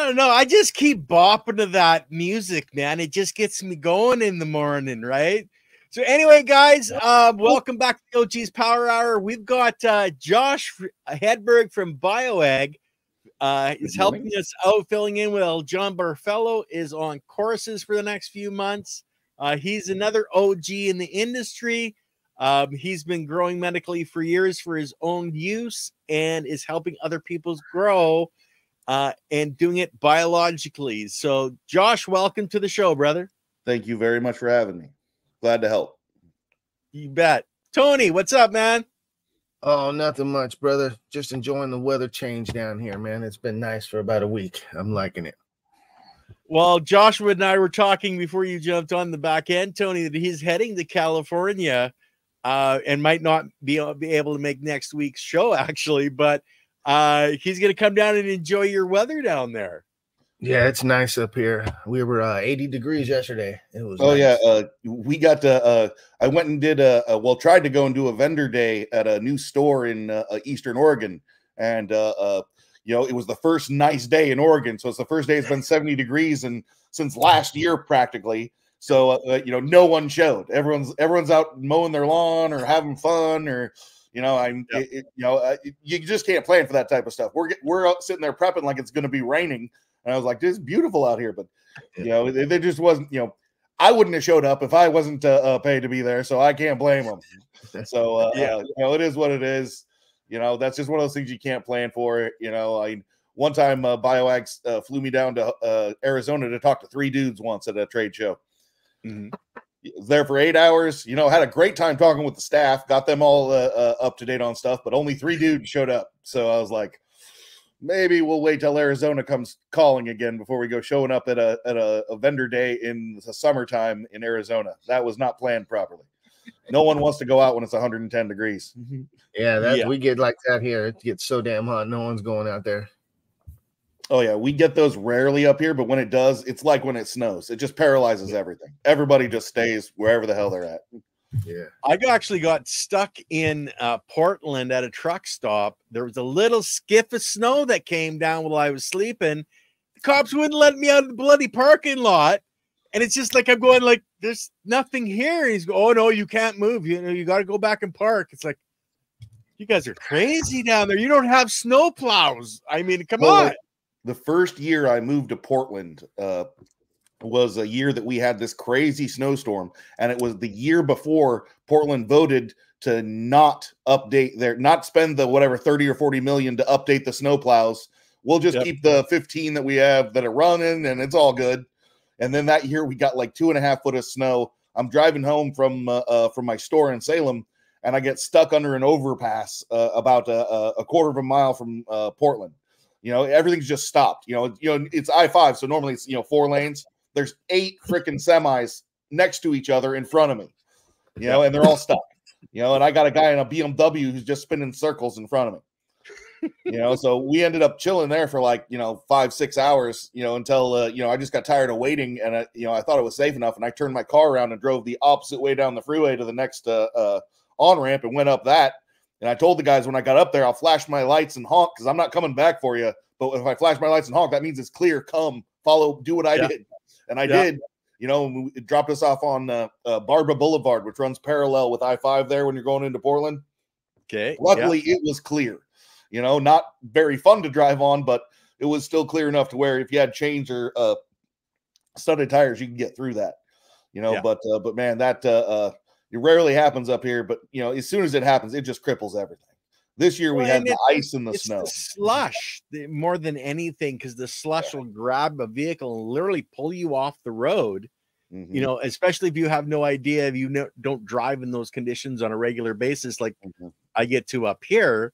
don't know. I just keep bopping to that music, man. It just gets me going in the morning, right? So anyway, guys, welcome back to the OG's Power Hour. We've got Josh Hedberg from BioAg. Is helping us out, filling in while John Barfello is on courses for the next few months. He's another OG in the industry. He's been growing medically for years for his own use and is helping other people grow and doing it biologically. So, Josh, welcome to the show, brother. Thank you very much for having me. Glad to help. You bet. Tony, what's up, man? Oh, nothing much, brother. Just enjoying the weather change down here, man. It's been nice for about a week. I'm liking it. Well, Joshua and I were talking before you jumped on the back end, Tony, that he's heading to California and might not be able to make next week's show, actually, but he's going to come down and enjoy your weather down there. Yeah, it's nice up here. We were 80 degrees yesterday. It was nice. Yeah, we got to I went and did tried to go and do a vendor day at a new store in Eastern Oregon, and it was the first nice day in Oregon. So it's the first day it's been 70 degrees and since last year practically. So no one showed. Everyone's out mowing their lawn or having fun, or you just can't plan for that type of stuff. We're out sitting there prepping like it's going to be raining. And I was like, this is beautiful out here. But, they just wasn't, I wouldn't have showed up if I wasn't paid to be there. So I can't blame them. So, it is what it is. That's just one of those things you can't plan for. One time BioAg flew me down to Arizona to talk to 3 dudes once at a trade show. Mm-hmm. Was there for 8 hours, had a great time talking with the staff, got them all up to date on stuff, but only 3 dudes showed up. So I was like, maybe we'll wait till Arizona comes calling again before we go showing up at a vendor day in the summertime in Arizona. That was not planned properly. No one wants to go out when it's 110 degrees. Yeah, we get like that here. It gets so damn hot. No one's going out there. Oh, yeah. We get those rarely up here, but when it does, it's like when it snows. It just paralyzes everything. Everybody just stays wherever the hell they're at. Yeah, I actually got stuck in Portland at a truck stop. There was a little skiff of snow that came down while I was sleeping. The cops wouldn't let me out of the bloody parking lot, and it's just like I'm going like, "There's nothing here." And he's going, "Oh no, you can't move. You got to go back and park." It's like, you guys are crazy down there. You don't have snow plows. I mean, come on. The first year I moved to Portland, was a year that we had this crazy snowstorm, and it was the year before Portland voted to not spend the whatever 30 or 40 million to update the snow plows. We'll just keep the 15 that we have that are running, and it's all good. And then that year we got like 2.5 foot of snow. I'm driving home from my store in Salem, and I get stuck under an overpass about a quarter of a mile from Portland. Everything's just stopped. It's I-5, so normally it's 4 lanes. There's 8 freaking semis next to each other in front of me, and they're all stuck, and I got a guy in a BMW who's just spinning circles in front of me, so we ended up chilling there for like, 5-6 hours, until, I just got tired of waiting, and I thought it was safe enough, and I turned my car around and drove the opposite way down the freeway to the next on-ramp and went up that. And I told the guys when I got up there, I'll flash my lights and honk because I'm not coming back for you. But if I flash my lights and honk, that means it's clear. Come, follow, do what I did. And I did. It dropped us off on Barbara Boulevard, which runs parallel with I-5 there when you're going into Portland. Okay. Luckily, it was clear. Not very fun to drive on, but it was still clear enough to where if you had chains or studded tires, you can get through that. But man, that it rarely happens up here. But as soon as it happens, it just cripples everything. This year we had the ice and the snow. The slush more than anything, because the slush will grab a vehicle and literally pull you off the road. Mm-hmm. Especially if you have no idea, if you don't drive in those conditions on a regular basis, like I get to up here.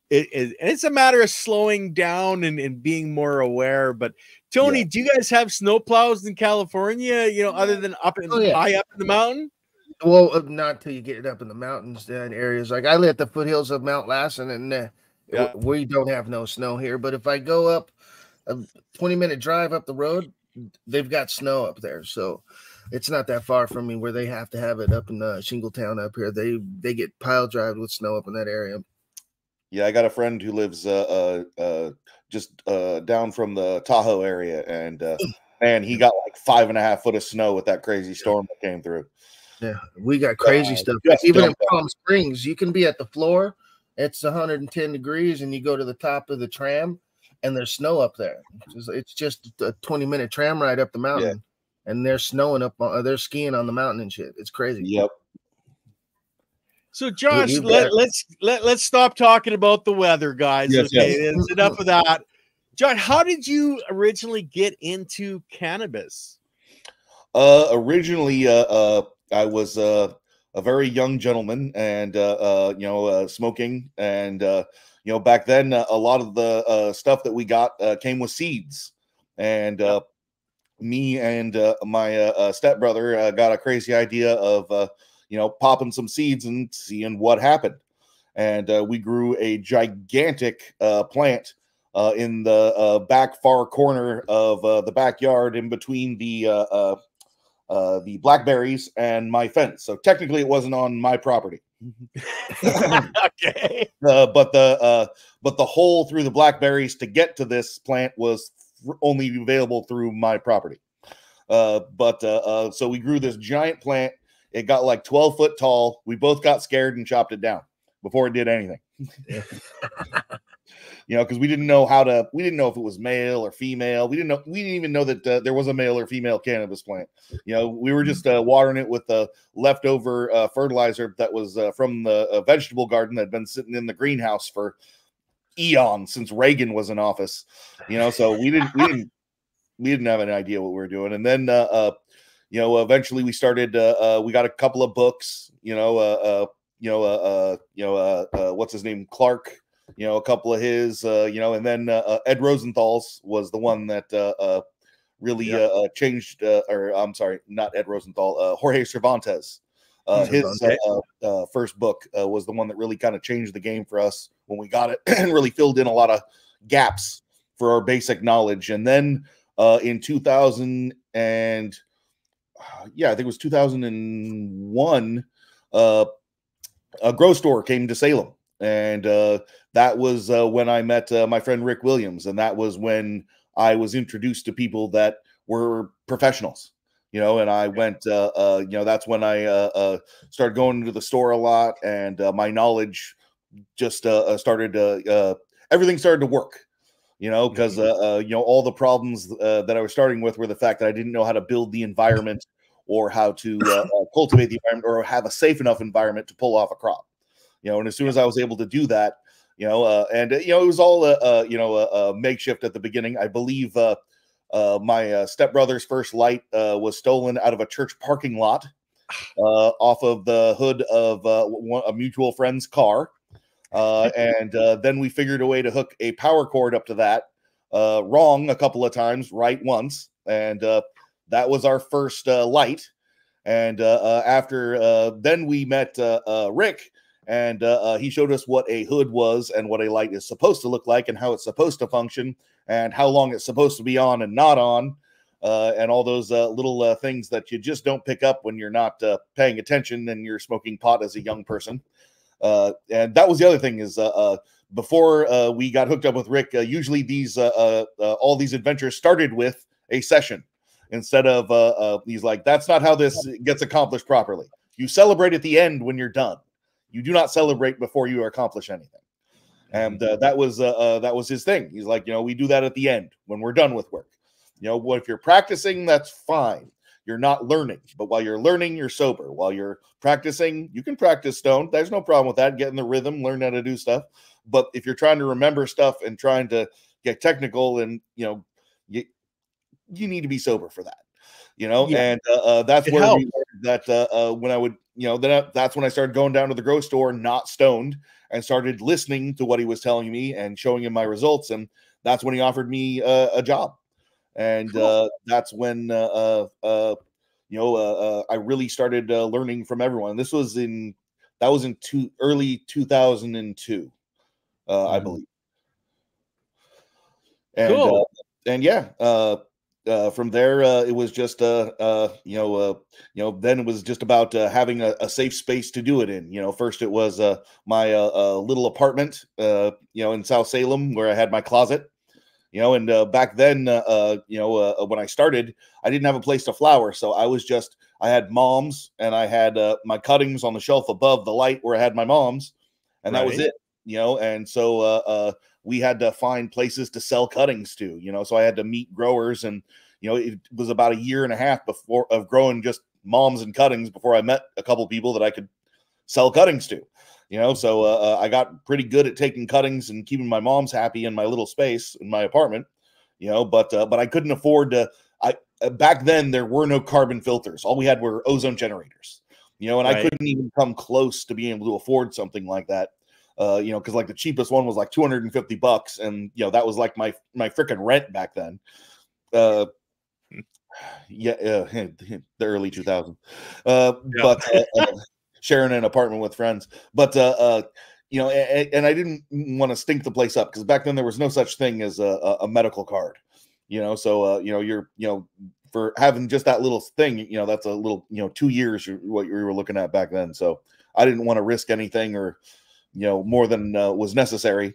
It's a matter of slowing down and being more aware. But Tony, do you guys have snow plows in California? Other than high up in the mountain? Well, not till you get it up in the mountains in areas. Like I live at the foothills of Mount Lassen, and we don't have no snow here. But if I go up a 20-minute drive up the road, they've got snow up there. So it's not that far from me where they have to have it up in Shingletown up here. They get pile drived with snow up in that area. Yeah, I got a friend who lives just down from the Tahoe area, and man, he got like 5.5 foot of snow with that crazy storm that came through. Yeah, we got crazy stuff. Like even in Palm Springs, you can be at the floor, it's 110 degrees, and you go to the top of the tram, and there's snow up there. It's just a 20-minute tram ride up the mountain, and they're snowing up, they're skiing on the mountain and shit. It's crazy. Yep. So Josh, let's stop talking about the weather, guys. Yes, okay, yes. It's enough of that. Josh, how did you originally get into cannabis? Originally, I was a very young gentleman, and smoking, and back then a lot of the stuff that we got came with seeds, and me and my stepbrother got a crazy idea of popping some seeds and seeing what happened, and we grew a gigantic plant in the back far corner of the backyard, in between the blackberries and my fence. So technically it wasn't on my property. Okay. But the hole through the blackberries to get to this plant was only available through my property. So we grew this giant plant. It got like 12 foot tall. We both got scared and chopped it down before it did anything. Because we didn't know if it was male or female. We didn't even know that there was a male or female cannabis plant. We were just watering it with the leftover fertilizer that was from the vegetable garden that had been sitting in the greenhouse for eons, since Reagan was in office. So we didn't have any idea what we were doing. And then eventually we started. We got a couple of books. What's his name, Clark. A couple of his, and then Ed Rosenthal's was the one that really changed, or I'm sorry, not Ed Rosenthal, Jorge Cervantes. His first book was the one that really kind of changed the game for us when we got it, and really filled in a lot of gaps for our basic knowledge. And then in 2000 and I think it was 2001, a grow store came to Salem. And that was when I met my friend Rick Williams, and that was when I was introduced to people that were professionals, and I went, that's when I started going to the store a lot, and my knowledge just started, everything started to work, because, all the problems that I was starting with were the fact that I didn't know how to build the environment, or how to cultivate the environment, or have a safe enough environment to pull off a crop. And as soon as I was able to do that, it was all, makeshift at the beginning. I believe my stepbrother's first light was stolen out of a church parking lot off of the hood of a mutual friend's car. And then we figured a way to hook a power cord up to that, wrong a couple of times, right once. And that was our first light. And after then we met Rick. And he showed us what a hood was, and what a light is supposed to look like, and how it's supposed to function, and how long it's supposed to be on and not on, and all those little things that you just don't pick up when you're not paying attention and you're smoking pot as a young person. And that was the other thing is before we got hooked up with Rick, usually these all these adventures started with a session instead of he's like, that's not how this gets accomplished properly. You celebrate at the end when you're done. You do not celebrate before you accomplish anything. And that was his thing. He's like, we do that at the end when we're done with work. What if you're practicing, that's fine. You're not learning, but while you're learning, you're sober. While you're practicing, you can practice stoned. There's no problem with that. Get in the rhythm, learn how to do stuff. But if you're trying to remember stuff and trying to get technical, and you need to be sober for that. And that's where we learned that when I would, that's when I started going down to the grow store, not stoned, and started listening to what he was telling me and showing him my results. And that's when he offered me a job. And that's when, I really started learning from everyone. This was in early 2002, I believe. And, cool. from there, it was just then it was just about having a safe space to do it in. First it was my little apartment, in South Salem where I had my closet. And back then, when I started, I didn't have a place to flower, so I had moms, and I had my cuttings on the shelf above the light where I had my moms, and that was it. And so we had to find places to sell cuttings to. So I had to meet growers, and it was about a year and a half before of growing just moms and cuttings before I met a couple people that I could sell cuttings to. So I got pretty good at taking cuttings and keeping my moms happy in my little space in my apartment. But I couldn't afford to. Back then there were no carbon filters. All we had were ozone generators. And I couldn't even come close to being able to afford something like that. Because like the cheapest one was like $250, and that was like my freaking rent back then. The early 2000s. But sharing an apartment with friends, but and I didn't want to stink the place up, because back then there was no such thing as a medical card. So you're for having just that little thing, that's a little 2 years what you were looking at back then. So I didn't want to risk anything or more than was necessary.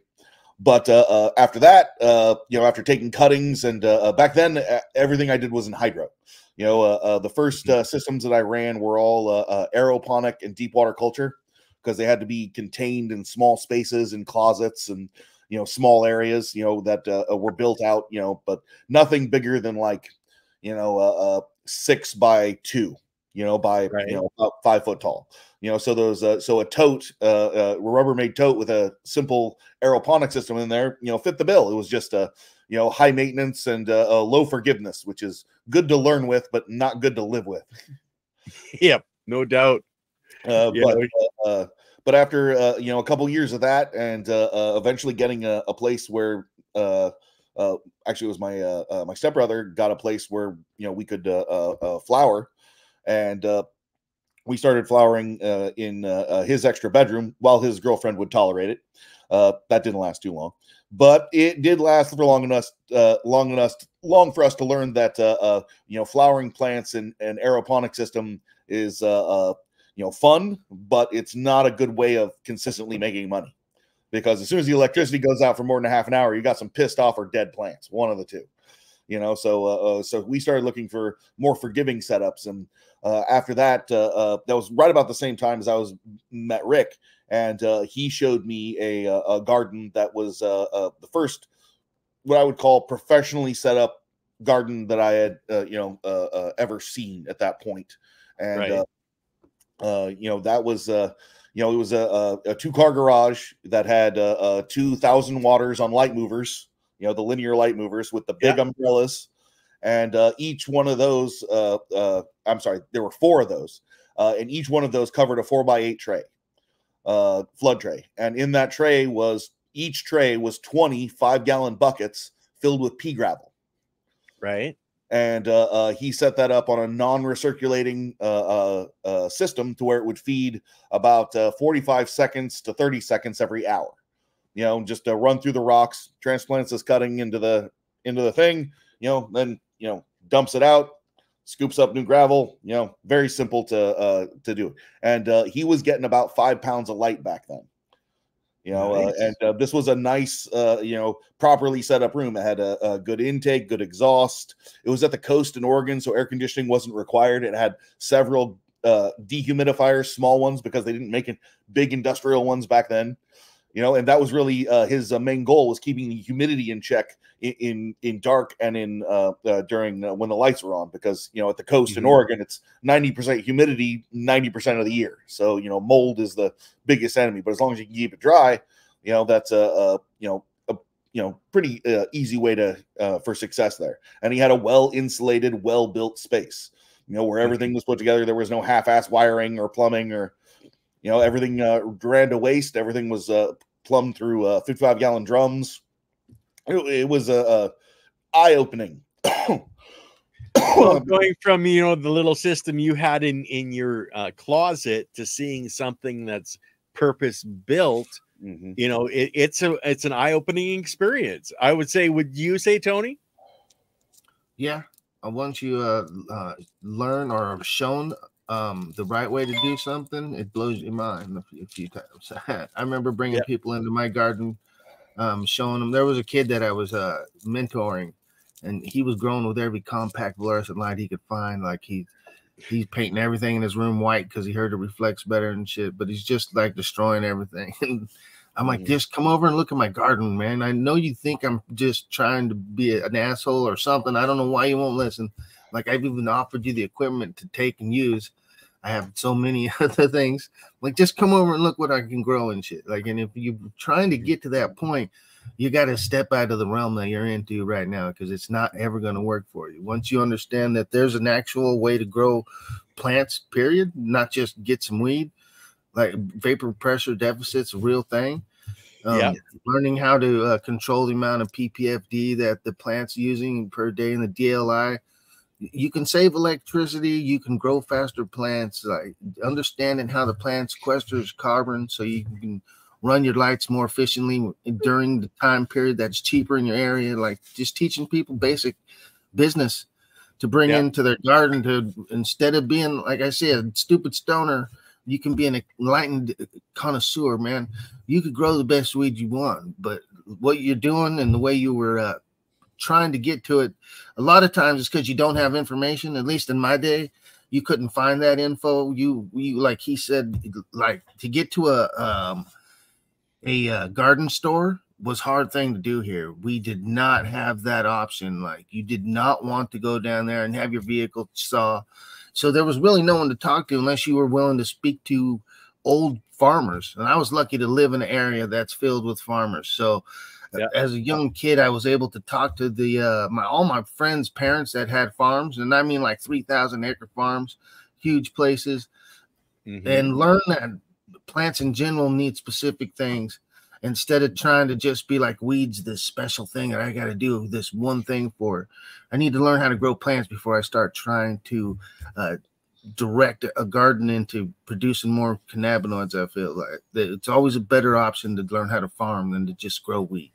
But after that, after taking cuttings, and back then everything I did was in hydro. The first systems that I ran were all aeroponic and deep water culture, because they had to be contained in small spaces and closets and small areas that were built out, but nothing bigger than like 6 by 2, by about 5 foot tall. So those so a tote, a Rubbermaid tote with a simple aeroponic system in there, fit the bill. It was just a high maintenance and low forgiveness, which is good to learn with, but not good to live with. Yep, no doubt. But after a couple years of that, and eventually getting a place where actually it was my stepbrother got a place where we could flower, and we started flowering in his extra bedroom while his girlfriend would tolerate it. That didn't last too long, but it did last for long for us to learn that flowering plants and aeroponic system is fun, but it's not a good way of consistently making money, because as soon as the electricity goes out for more than a half an hour, you got some pissed off or dead plants, one of the two. So we started looking for more forgiving setups, and after that, that was right about the same time as I met Rick, and he showed me a garden that was the first, what I would call, professionally set up garden that I had ever seen at that point. And that was it was a 2-car garage that had 2,000 waters on light movers, the linear light movers with the big umbrellas, and each one of those I'm sorry, there were 4 of those, and each one of those covered a 4x8 tray, flood tray, and in that tray each tray was 20 5-gallon buckets filled with pea gravel. Right. And he set that up on a non-recirculating system to where it would feed about 45 seconds to 30 seconds every hour. Just to run through the rocks, transplants this cutting into the thing, then dumps it out, scoops up new gravel. Very simple to do. And he was getting about 5 pounds of light back then. Nice. And this was a nice, properly set up room. It had a good intake, good exhaust. It was at the coast in Oregon, so air conditioning wasn't required. It had several dehumidifiers, small ones, because they didn't make big industrial ones back then. And that was really his main goal, was keeping the humidity in check in dark and in during when the lights were on, because at the coast in Oregon, it's 90% humidity 90% of the year. So mold is the biggest enemy, but as long as you can keep it dry, that's a pretty easy way to for success there. And he had a well insulated, well built space, where everything was put together. There was no half-ass wiring or plumbing or everything ran to waste. Everything was plumbed through 55-gallon drums. It was eye-opening. Well, going from the little system you had in your closet to seeing something that's purpose built, it's an eye-opening experience, I would say. Would you say, Tony? Yeah, once you learn or are shown the right way to do something, it blows your mind a few times. I remember bringing people into my garden, showing them. There was a kid that I was mentoring, and he was growing with every compact fluorescent light he could find. Like he's painting everything in his room white because he heard it reflects better and shit, but he's just like destroying everything. And I'm like, just come over and look at my garden, man. I know you think I'm just trying to be an asshole or something. I don't know why you won't listen. Like, I've even offered you the equipment to take and use. I have so many other things. Like, just come over and look what I can grow and shit. Like, and if you're trying to get to that point, you got to step out of the realm that you're into right now, because it's not ever going to work for you. Once you understand that there's an actual way to grow plants, period, not just get some weed, like vapor pressure deficit's a real thing. Learning how to control the amount of PPFD that the plant's using per day in the DLI. You can save electricity. You can grow faster plants. Like understanding how the plant sequesters carbon, so you can run your lights more efficiently during the time period that's cheaper in your area. Like just teaching people basic business to bring into their garden, to instead of being, like I said, stupid stoner, you can be an enlightened connoisseur, man. You could grow the best weed you want, but what you're doing and the way you were trying to get to it, a lot of times it's because you don't have information. At least in my day, you couldn't find that info. You like he said, like to get to a garden store was a hard thing to do here. We did not have that option. Like you did not want to go down there and have your vehicle saw. So there was really no one to talk to unless you were willing to speak to old farmers. And I was lucky to live in an area that's filled with farmers. So as a young kid, I was able to talk to the all my friends' parents that had farms, and I mean like 3,000 acre farms, huge places, and learn that plants in general need specific things. Instead of trying to just be like weeds, this special thing that I got to do this one thing for. I need to learn how to grow plants before I start trying to direct a garden into producing more cannabinoids. I feel like it's always a better option to learn how to farm than to just grow wheat.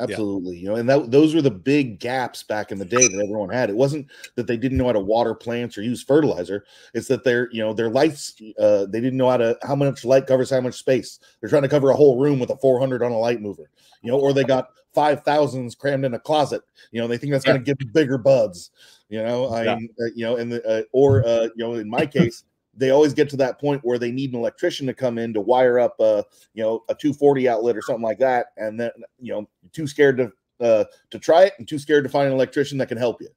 Absolutely. You know, and those were the big gaps back in the day that everyone had. It wasn't that they didn't know how to water plants or use fertilizer. It's that their lights, they didn't know how much light covers how much space. They're trying to cover a whole room with a 400 on a light mover, or they got 5,000s crammed in a closet. They think that's going to give bigger buds, in my case, they always get to that point where they need an electrician to come in to wire up a 240 outlet or something like that. And then, too scared to try it and too scared to find an electrician that can help you.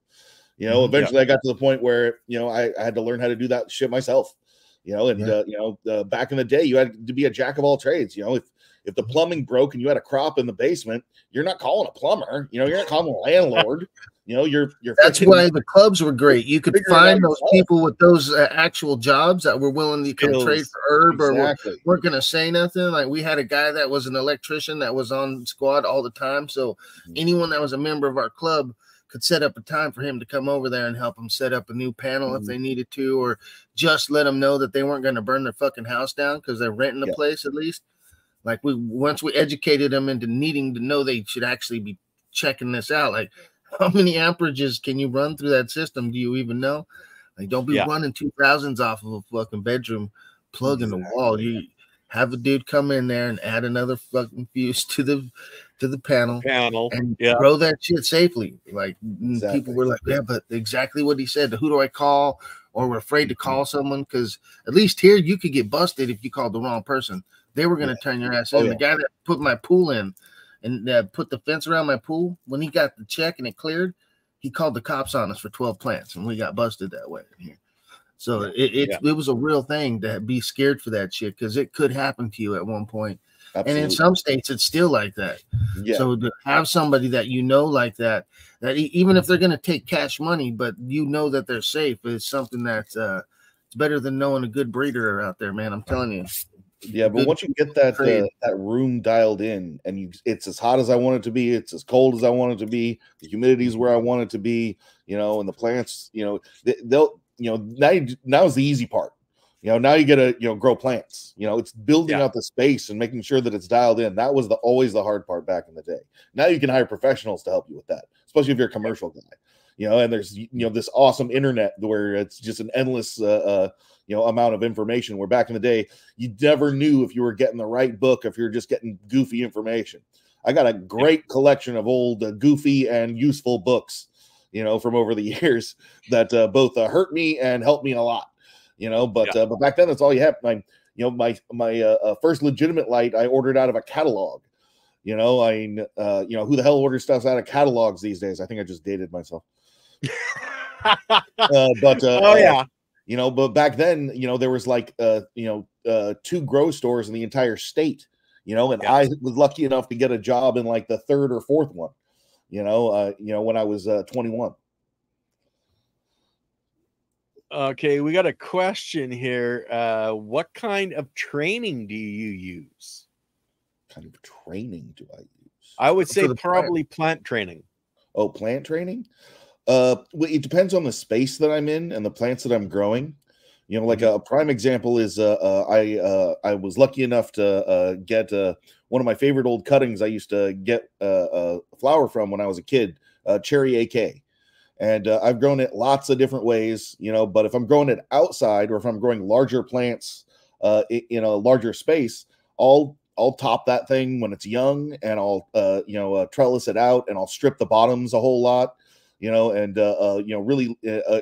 Eventually I got to the point where, I had to learn how to do that shit myself, back in the day, you had to be a jack of all trades. If the plumbing broke and you had a crop in the basement, you're not calling a plumber, you're not calling a landlord. You're that's why the clubs were great. You could find those people with those actual jobs that were willing to come trade for herb or weren't going to say nothing. Like we had a guy that was an electrician that was on squad all the time. So anyone that was a member of our club could set up a time for him to come over there and help them set up a new panel if they needed to, or just let them know that they weren't going to burn their fucking house down because they're renting a place at least. Like once we educated them into needing to know they should actually be checking this out. Like, how many amperages can you run through that system? Do you even know? Like, don't be running 2,000s off of a fucking bedroom plug in the wall. You have a dude come in there and add another fucking fuse to the panel and grow that shit safely. Like people were like, but exactly what he said. Who do I call? Or we're afraid to call someone because at least here you could get busted if you called the wrong person. They were going to turn your ass in. The guy that put my pool in and put the fence around my pool, when he got the check and it cleared, he called the cops on us for 12 plants, and we got busted that way. So it was a real thing to be scared for that shit because it could happen to you at one point. Absolutely. And in some states, it's still like that. So to have somebody that like that even if they're going to take cash money, but that they're safe, is something that's it's better than knowing a good breeder out there, man. I'm telling you. Yeah, but once you get that room dialed in, and it's as hot as I want it to be, it's as cold as I want it to be, the humidity is where I want it to be, and the plants, they'll, now is the easy part. Now you get to grow plants. It's building out the space and making sure that it's dialed in. That was always the hard part back in the day. Now you can hire professionals to help you with that, especially if you're a commercial guy. and there's, this awesome internet where it's just an endless, amount of information, where back in the day, you never knew if you were getting the right book, if you're just getting goofy information. I got a great collection of old goofy and useful books, from over the years that both hurt me and helped me a lot, but back then that's all you had. My first legitimate light I ordered out of a catalog. Who the hell orders stuff out of catalogs these days? I think I just dated myself. But back then, there was like 2 grow stores in the entire state, and I was lucky enough to get a job in like the 3rd or 4th one, when I was 21. Okay, we got a question here. What kind of training do you use? What kind of training do I use? I would say probably plant training. Oh, plant training? Well, it depends on the space that I'm in and the plants that I'm growing. Like a prime example is I was lucky enough to get one of my favorite old cuttings I used to get flower from when I was a kid, Cherry AK. And I've grown it lots of different ways, but if I'm growing it outside or if I'm growing larger plants in a larger space, I'll top that thing when it's young, and I'll trellis it out, and I'll strip the bottoms a whole lot, and really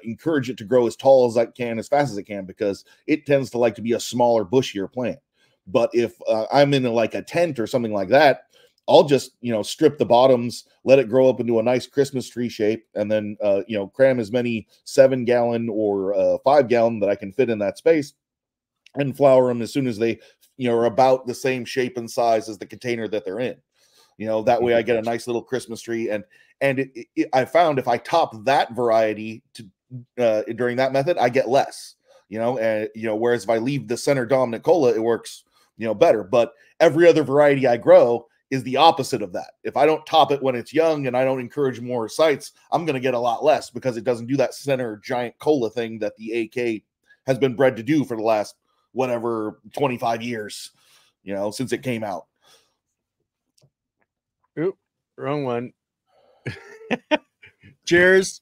encourage it to grow as tall as I can, as fast as it can, because it tends to like to be a smaller, bushier plant. But if I'm in like a tent or something like that, I'll just, strip the bottoms, let it grow up into a nice Christmas tree shape, and then, cram as many 7-gallon or 5-gallon that I can fit in that space, and flower them as soon as they, are about the same shape and size as the container that they're in. That way I get a nice little Christmas tree. And I found if I top that variety during that method, I get less, whereas if I leave the center dominant cola, it works, better. But every other variety I grow is the opposite of that. If I don't top it when it's young and I don't encourage more sites, I'm going to get a lot less, because it doesn't do that center giant cola thing that the AK has been bred to do for the last, 25 years, since it came out. Oop, wrong one. Cheers.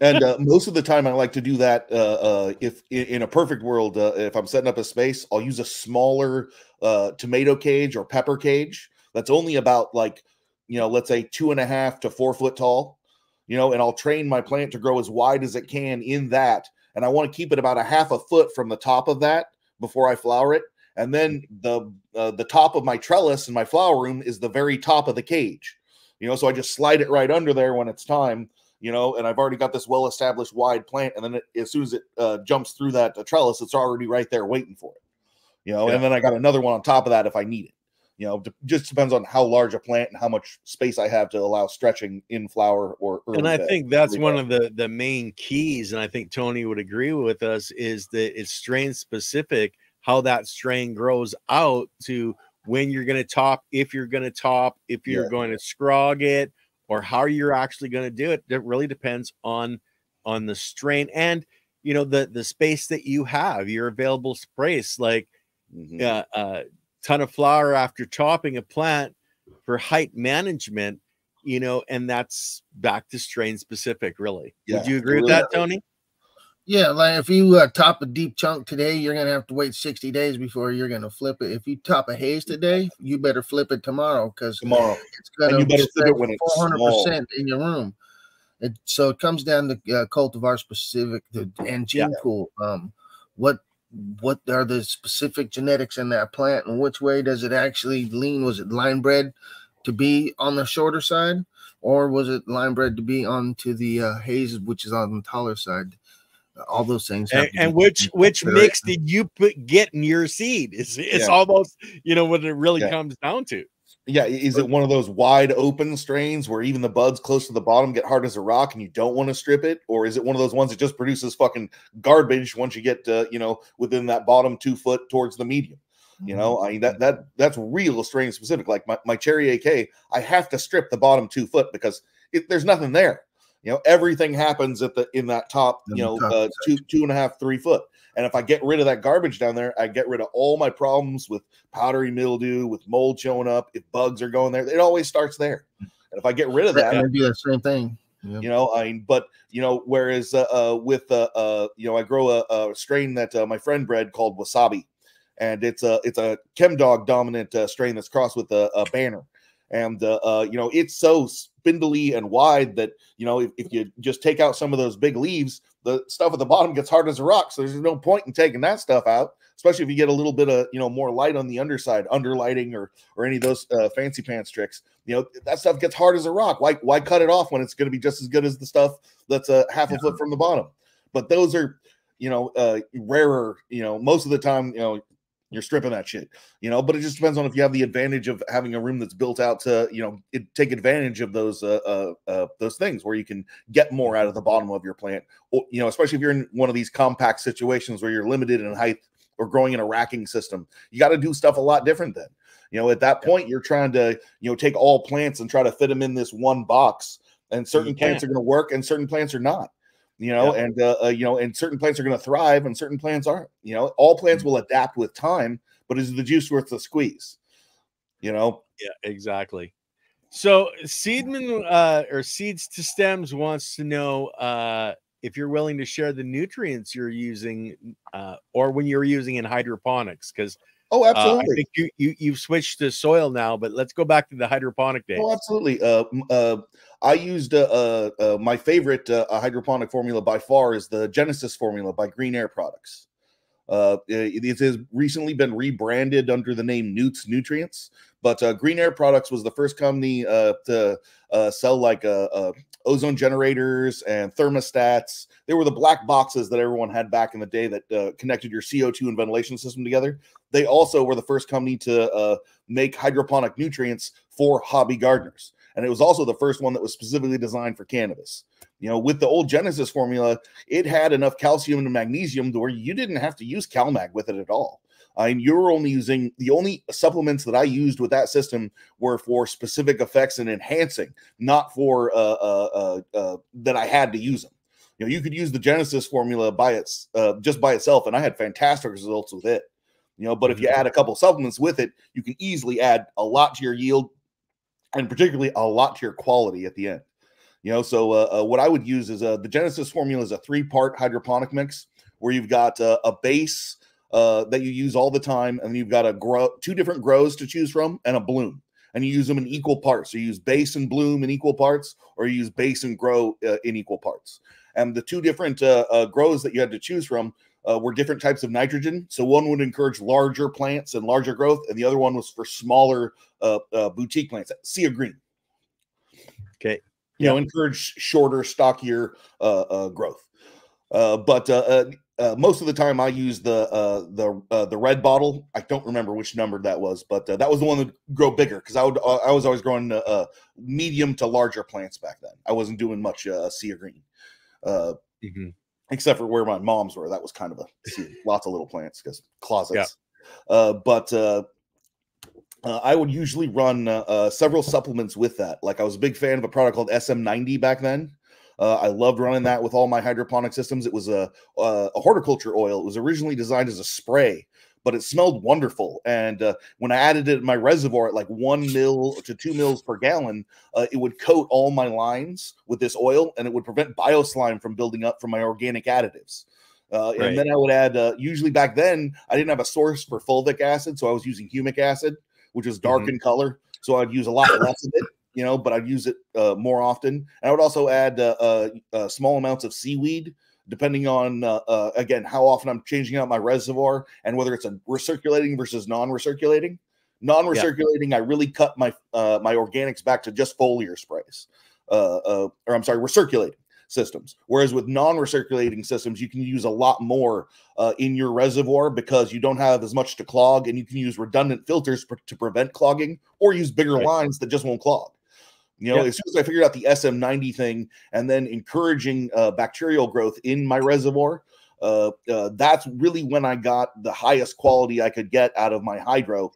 And most of the time I like to do that. If in a perfect world, if I'm setting up a space, I'll use a smaller tomato cage or pepper cage that's only about like, let's say 2.5 to 4 foot tall, and I'll train my plant to grow as wide as it can in that. And I want to keep it about 1/2 foot from the top of that before I flower it. And then the top of my trellis in my flower room is the very top of the cage, so I just slide it right under there when it's time, and I've already got this well-established wide plant. And then as soon as it jumps through that trellis, it's already right there waiting for it, and then I got another one on top of that if I need it. Just depends on how large a plant and how much space I have to allow stretching in flower or early and I bed. think that's one of the main keys, and I think Tony would agree with us, is that it's strain specific, how that strain grows out to when you're going to top, if you're going to top, if you're going to scrog it, or how you're actually going to do it. It really depends on the strain and the space that you have, your available space. Like ton of flower after topping a plant for height management, and that's back to strain specific, really. Would you agree with that, Tony? Yeah, like if you top a deep chunk today, you're going to have to wait 60 days before you're going to flip it. If you top a haze today, you better flip it tomorrow, because it's going to spread 400% in your room. So it comes down to cultivar specific and gene pool. What are the specific genetics in that plant, and which way does it actually lean? Was it line bred to be on the shorter side, or was it line bred to be onto the haze, which is on the taller side? All those things. And which mix did you get in your seed? It's almost, what it really comes down to. Yeah. Is it one of those wide open strains where even the buds close to the bottom get hard as a rock and you don't want to strip it? Or is it one of those ones that just produces fucking garbage once you get, within that bottom 2 foot towards the medium? I mean, that's real strain specific. Like my Cherry AK, I have to strip the bottom 2 foot because there's nothing there. Everything happens in that top, 2.5, 3 foot. And if I get rid of that garbage down there, I get rid of all my problems with powdery mildew, with mold showing up. If bugs are going there, it always starts there. And if I get rid of that, I do the same thing. Yeah. You know, but you know, whereas with you know, I grow a strain that my friend bred called Wasabi, and it's a Chem Dog dominant strain that's crossed with a Banner, and you know, it's so spindly and wide that, you know, if you just take out some of those big leaves, the stuff at the bottom gets hard as a rock. So there's no point in taking that stuff out, especially if you get a little bit of, you know, more light on the underside, underlighting or any of those fancy pants tricks. You know, that stuff gets hard as a rock. Why cut it off when it's going to be just as good as the stuff that's half a foot from the bottom? But those are, you know, rarer. You know, most of the time, you know, you're stripping that shit, you know, but it just depends on if you have the advantage of having a room that's built out to, you know, take advantage of those things where you can get more out of the bottom of your plant, or, you know, especially if you're in one of these compact situations where you're limited in height or growing in a racking system. You got to do stuff a lot different then. You know, at that point, you're trying to, you know, take all plants and try to fit them in this one box, and certain plants are going to work and certain plants are not. You know, and you know, and certain plants are going to thrive and certain plants aren't. You know, all plants will adapt with time, but is the juice worth the squeeze? You know? Yeah, exactly. So Seedman or Seeds to Stems wants to know if you're willing to share the nutrients you're using or when you're using in hydroponics, because oh, absolutely. I think you've switched to soil now, but let's go back to the hydroponic days. Oh, absolutely. I used my favorite hydroponic formula by far is the Genesis formula by Green Air Products. It has recently been rebranded under the name Newt's Nutrients, but Green Air Products was the first company to sell like ozone generators and thermostats. They were the black boxes that everyone had back in the day that connected your CO2 and ventilation system together. They also were the first company to make hydroponic nutrients for hobby gardeners. And it was also the first one that was specifically designed for cannabis. You know, with the old Genesis formula, it had enough calcium and magnesium to where you didn't have to use CalMag with it at all. I mean, you're only using the only supplements that I used with that system were for specific effects and enhancing, not for that I had to use them. You know, you could use the Genesis formula just by itself, and I had fantastic results with it. You know, but if you add a couple supplements with it, you can easily add a lot to your yield, and particularly a lot to your quality at the end. You know, so what I would use is the Genesis formula is a 3-part hydroponic mix where you've got a base that you use all the time, and then you've got 2 different grows to choose from and a bloom, and you use them in equal parts. So you use base and bloom in equal parts, or you use base and grow in equal parts. And the 2 different grows that you had to choose from were different types of nitrogen. So one would encourage larger plants and larger growth, and the other one was for smaller boutique plants, sea green. Okay. You know, encourage shorter, stockier growth. But most of the time I use the red bottle. I don't remember which number that was, but that was the one that grow bigger, because I was always growing medium to larger plants back then. I wasn't doing much sea green. Except for where my mom's were. That was kind of lots of little plants because closets. But I would usually run several supplements with that. Like I was a big fan of a product called SM90 back then. I loved running that with all my hydroponic systems. It was a horticulture oil. It was originally designed as a spray, but it smelled wonderful. And when I added it in my reservoir at like 1 mil to 2 mils per gallon, it would coat all my lines with this oil, and it would prevent bioslime from building up from my organic additives. And then I would add, usually back then, I didn't have a source for fulvic acid, so I was using humic acid, which is dark in color. So I'd use a lot less of it, you know, but I'd use it more often. And I would also add small amounts of seaweed, depending on, again, how often I'm changing out my reservoir and whether it's a recirculating versus non-recirculating. Non-recirculating, I really cut my my organics back to just foliar sprays, or I'm sorry, recirculating systems. Whereas with non-recirculating systems, you can use a lot more in your reservoir because you don't have as much to clog, and you can use redundant filters to prevent clogging, or use bigger lines that just won't clog. You know, as soon as I figured out the SM90 thing and then encouraging bacterial growth in my reservoir, that's really when I got the highest quality I could get out of my hydro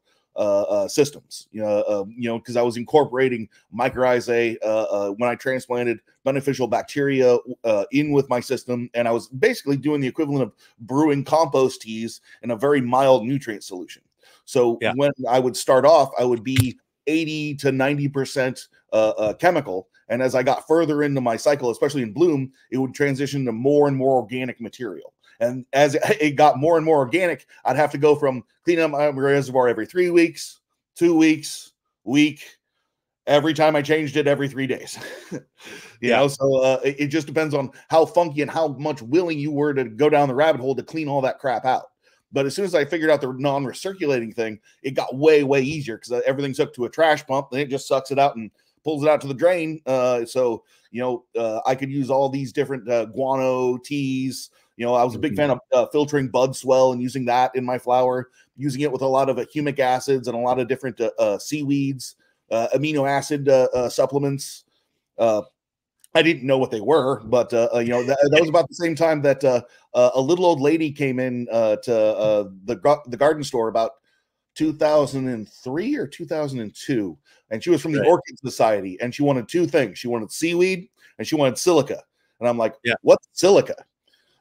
systems. You know, because I was incorporating mycorrhizae when I transplanted beneficial bacteria in with my system, and I was basically doing the equivalent of brewing compost teas in a very mild nutrient solution. So when I would start off, I would be 80 to 90% chemical. And as I got further into my cycle, especially in bloom, it would transition to more and more organic material. And as it got more and more organic, I'd have to go from cleaning up my reservoir every 3 weeks, 2 weeks, week. Every time I changed it, every 3 days. you know, so it just depends on how funky and how much willing you were to go down the rabbit hole to clean all that crap out. But as soon as I figured out the non-recirculating thing, it got way, way easier because everything's hooked to a trash pump. Then it just sucks it out and pulls it out to the drain. So, you know, I could use all these different guano teas. You know, I was a big fan of filtering bud swell and using that in my flower, using it with a lot of humic acids and a lot of different seaweeds, amino acid supplements. I didn't know what they were, but you know, that was about the same time that a little old lady came in to the garden store about 2003 or 2002, and she was from the Orchid Society, and she wanted 2 things: she wanted seaweed and she wanted silica. And I'm like, what's silica?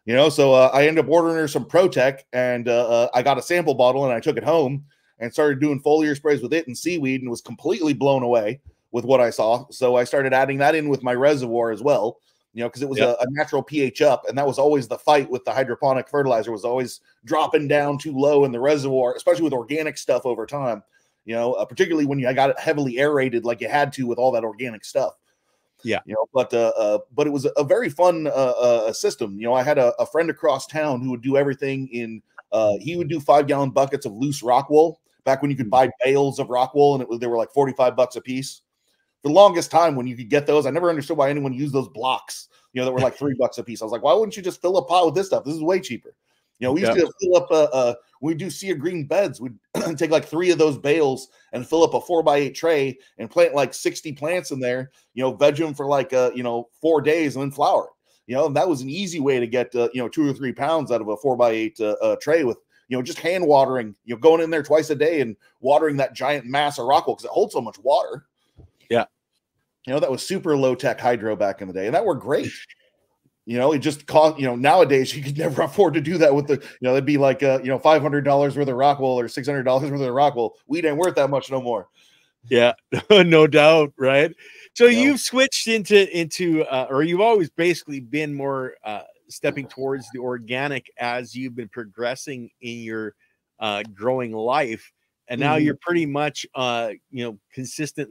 You know, so I ended up ordering her some Protec, and I got a sample bottle, and I took it home and started doing foliar sprays with it and seaweed, and was completely blown away with what I saw. So I started adding that in with my reservoir as well, you know, because it was a natural pH up, and that was always the fight with the hydroponic fertilizer, was always dropping down too low in the reservoir, especially with organic stuff over time, you know, particularly when I got it heavily aerated like you had to with all that organic stuff. You know, but it was a very fun system. You know, I had a friend across town who would do everything in he would do 5-gallon buckets of loose rock wool back when you could buy bales of rock wool, and they were like $45 a piece. For the longest time, when you could get those, I never understood why anyone used those blocks, you know, that were like $3 a piece. I was like, why wouldn't you just fill a pot with this stuff? This is way cheaper. You know, we used to fill up when we do sea green beds, we'd take like 3 of those bales and fill up a 4x8 tray and plant like 60 plants in there, you know, veg them for like, you know, 4 days and then flower it. You know, and that was an easy way to get, you know, 2 or 3 pounds out of a 4x8 tray with, you know, just hand watering, you know, going in there twice a day and watering that giant mass of rock wool because it holds so much water. You know, that was super low tech hydro back in the day, and that worked great. You know, it just cost, you know, nowadays you could never afford to do that with the, you know, it'd be like, you know, $500 worth of rock wool or $600 worth of rock wool. Weed ain't worth that much no more. Yeah, no doubt. Right. So you've switched into or you've always basically been more stepping towards the organic as you've been progressing in your growing life. And now you're pretty much, you know, consistent,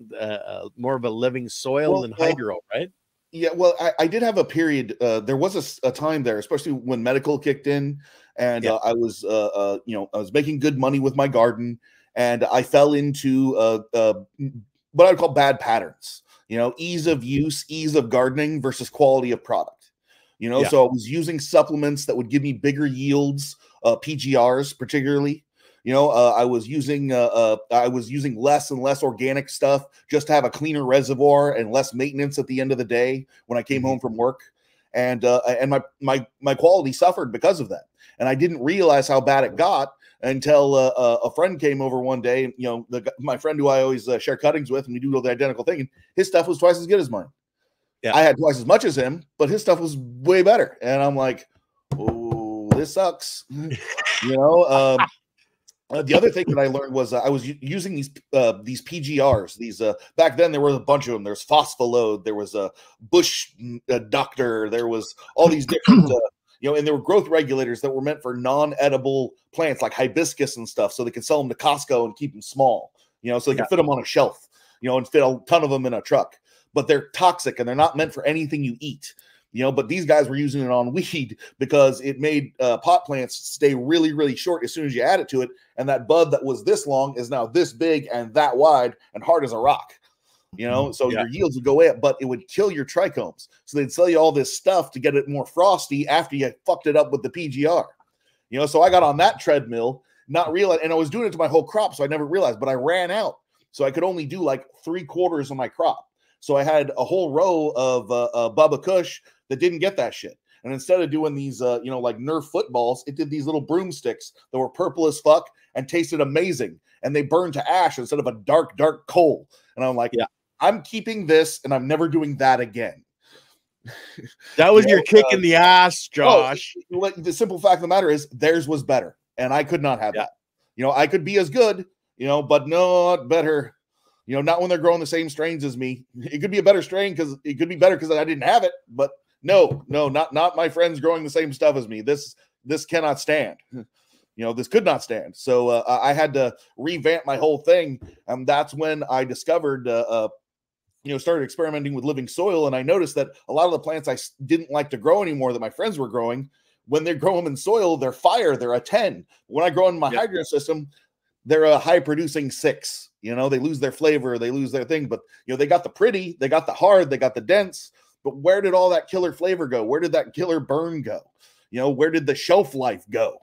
more of a living soil than hydro, right? Yeah, well, I did have a period. There was a time there, especially when medical kicked in, and I was, you know, I was making good money with my garden, and I fell into what I would call bad patterns. You know, ease of use, ease of gardening versus quality of product. You know, so I was using supplements that would give me bigger yields, PGRs particularly. You know, I was using less and less organic stuff just to have a cleaner reservoir and less maintenance at the end of the day when I came home from work, and my quality suffered because of that. And I didn't realize how bad it got until a friend came over one day. You know, my friend who I always share cuttings with, and we do the identical thing. And his stuff was twice as good as mine. I had twice as much as him, but his stuff was way better. And I'm like, oh, this sucks. You know. The other thing that I learned was I was using these PGRs. These back then there were a bunch of them. There's Phospholode, there was a Bush Doctor, there was all these different, you know, and there were growth regulators that were meant for non-edible plants like hibiscus and stuff, so they could sell them to Costco and keep them small, you know, so they could fit them on a shelf, you know, and fit a ton of them in a truck. But they're toxic and they're not meant for anything you eat. You know, but these guys were using it on weed because it made pot plants stay really, really short as soon as you add it to it. And that bud that was this long is now this big and that wide and hard as a rock. You know, so your yields would go way up, but it would kill your trichomes. So they'd sell you all this stuff to get it more frosty after you fucked it up with the PGR. You know, so I got on that treadmill, not realize, and I was doing it to my whole crop, so I never realized, but I ran out. So I could only do like 3/4 of my crop. So I had a whole row of Bubba Kush that didn't get that shit. And instead of doing these, you know, like Nerf footballs, it did these little broomsticks that were purple as fuck and tasted amazing. And they burned to ash instead of a dark, dark coal. And I'm like, I'm keeping this and I'm never doing that again. That was your kick in the ass, Josh. Well, the simple fact of the matter is theirs was better. And I could not have that. You know, I could be as good, you know, but not better. You know, not when they're growing the same strains as me. It could be a better strain because it could be better because I didn't have it. But no, not my friends growing the same stuff as me. This cannot stand. You know, this could not stand. So I had to revamp my whole thing. And that's when I discovered, started experimenting with living soil. And I noticed that a lot of the plants I didn't like to grow anymore that my friends were growing, when they grow them in soil, they're fire. They're a 10. When I grow them in my hydro system, they're a high producing 6. You know, they lose their flavor, they lose their thing, but you know, they got the pretty, they got the hard, they got the dense, but where did all that killer flavor go? Where did that killer burn go? You know, where did the shelf life go?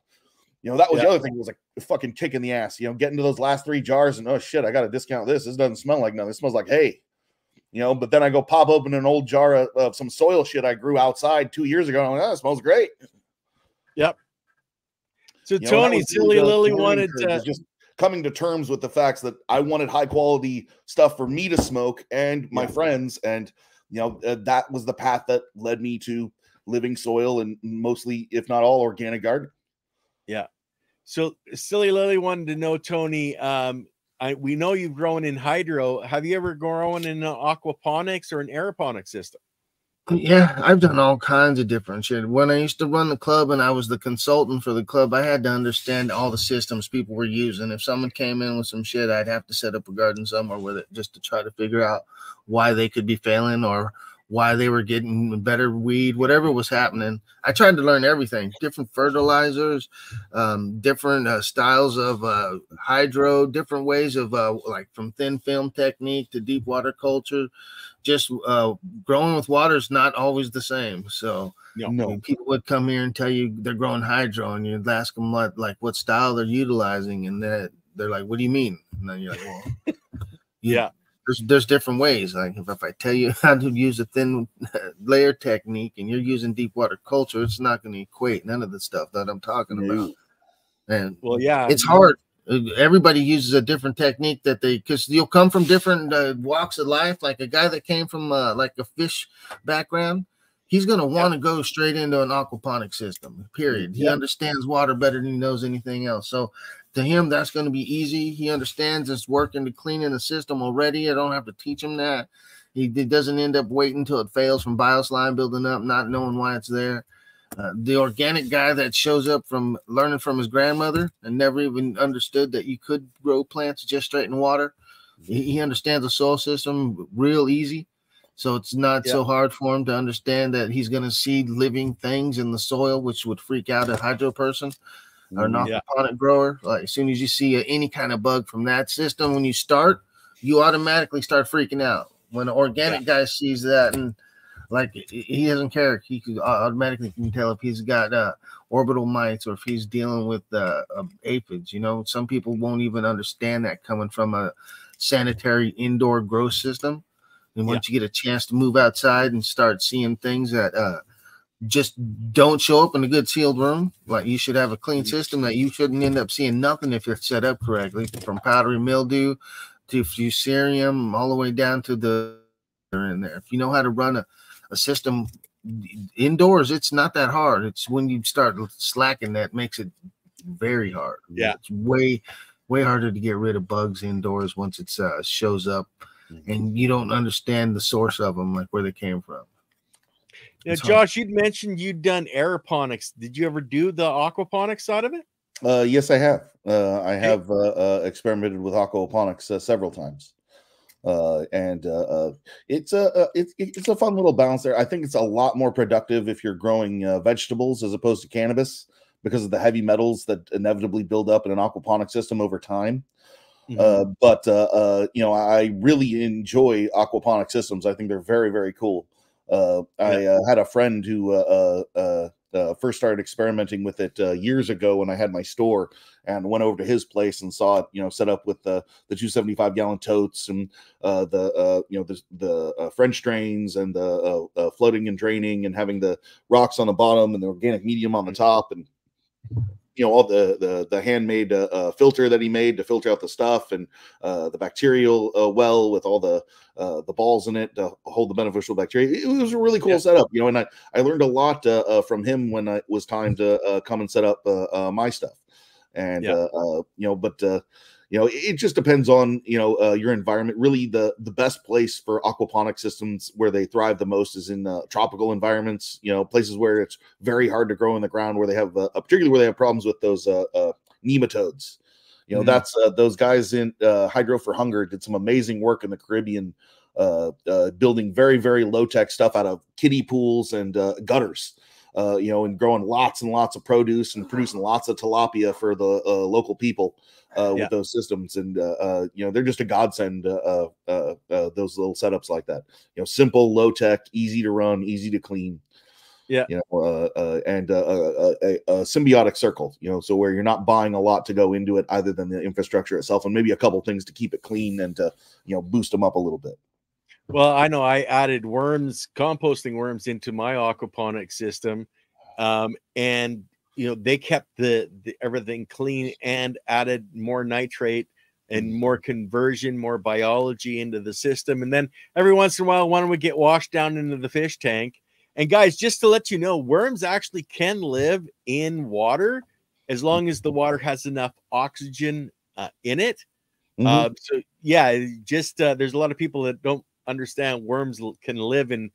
You know, that was the other thing. It was like a fucking kick in the ass, you know, getting to those last 3 jars and, oh shit, I got to discount this. This doesn't smell like nothing. It smells like hay, you know, but then I go pop open an old jar of some soil shit I grew outside 2 years ago. And I'm like, oh, it smells great. Yep. So Tony, Silly Lily wanted to just coming to terms with the facts that I wanted high quality stuff for me to smoke and my friends. And, you know, that was the path that led me to living soil and mostly, if not all, organic gardening. Yeah. So Silly Lily wanted to know, Tony, we know you've grown in hydro. Have you ever grown in an aquaponics or an aeroponic system? Yeah, I've done all kinds of different shit. When I used to run the club and I was the consultant for the club, I had to understand all the systems people were using. If someone came in with some shit, I'd have to set up a garden somewhere with it just to try to figure out why they could be failing or why they were getting better weed, whatever was happening. I tried to learn everything, different fertilizers, different styles of hydro, different ways of like from thin film technique to deep water culture. Just growing with water is not always the same. So no. People would come here and tell you they're growing hydro, and you'd ask them what style they're utilizing, and they're like, "What do you mean?" And then you're like, "Well, there's different ways. Like if I tell you how to use a thin layer technique, and you're using deep water culture, it's not going to equate none of the stuff that I'm talking about." And it's hard. Everybody uses a different technique because you'll come from different walks of life. Like a guy that came from like a fish background, he's going to want to go straight into an aquaponic system, period. He understands water better than he knows anything else. So to him, that's going to be easy. He understands it's working to clean in the system already. I don't have to teach him that. He doesn't end up waiting until it fails from bioslime building up, not knowing why it's there. The organic guy that shows up from learning from his grandmother and never even understood that you could grow plants just straight in water. He understands the soil system real easy. So it's not so hard for him to understand that he's going to see living things in the soil, which would freak out a hydro person or an aquaponic grower. Like as soon as you see any kind of bug from that system, when you start, you automatically start freaking out. When an organic guy sees that and like he doesn't care, he can automatically can tell if he's got orbital mites or if he's dealing with aphids. You know, some people won't even understand that coming from a sanitary indoor growth system. And once you get a chance to move outside and start seeing things that just don't show up in a good sealed room, like you should have a clean system that you shouldn't end up seeing nothing if you're set up correctly, from powdery mildew to fusarium all the way down to the in there. If you know how to run a system indoors, it's not that hard. It's when you start slacking that makes it very hard. It's way harder to get rid of bugs indoors once it shows up and you don't understand the source of them, like where they came from. Now, Josh, you'd mentioned you'd done aeroponics. Did you ever do the aquaponics side of it? Yes, I have. I have experimented with aquaponics several times. It's a fun little balance there. I think it's a lot more productive if you're growing vegetables as opposed to cannabis because of the heavy metals that inevitably build up in an aquaponic system over time. But I really enjoy aquaponic systems. I think they're very, very cool. I had a friend who first started experimenting with it years ago when I had my store, and went over to his place and saw it, set up with the 275-gallon totes and the French drains and the floating and draining and having the rocks on the bottom and the organic medium on the top, and all the handmade filter that he made to filter out the stuff, and the bacterial well with all the balls in it to hold the beneficial bacteria. It was a really cool setup, and I learned a lot from him when it was time to come and set up my stuff. And You know, it just depends on, you know, your environment. Really, the best place for aquaponic systems where they thrive the most is in tropical environments. You know, places where it's very hard to grow in the ground, where they have, particularly where they have problems with those nematodes. You know, that's those guys in Hydro for Hunger did some amazing work in the Caribbean, building very, very low tech stuff out of kiddie pools and gutters. You know, and growing lots and lots of produce and producing lots of tilapia for the local people with those systems. And, you know, they're just a godsend, those little setups like that. You know, simple, low tech, easy to run, easy to clean. Yeah. You know, and a symbiotic circle, you know, so where you're not buying a lot to go into it other than the infrastructure itself and maybe a couple things to keep it clean and to, you know, boost them up a little bit. Well, I know I added worms, composting worms into my aquaponic system. And, you know, they kept the everything clean and added more nitrate and more conversion, more biology into the system. And then every once in a while, one would get washed down into the fish tank. And guys, just to let you know, worms actually can live in water as long as the water has enough oxygen in it. So yeah, just there's a lot of people that don't understand worms can live in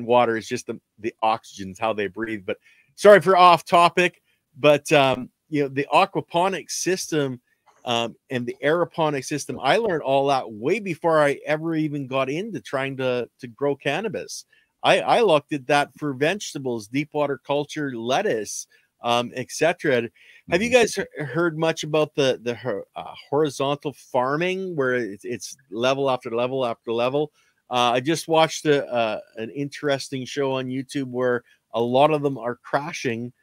water. It's just the oxygen's how they breathe. But sorry for off topic, but you know, the aquaponics system and the aeroponic system, I learned all that way before I ever even got into trying to grow cannabis. I looked at that for vegetables, deep water culture, lettuce, etc. Have you guys heard much about the horizontal farming where it's level after level after level? I just watched an interesting show on YouTube where a lot of them are crashing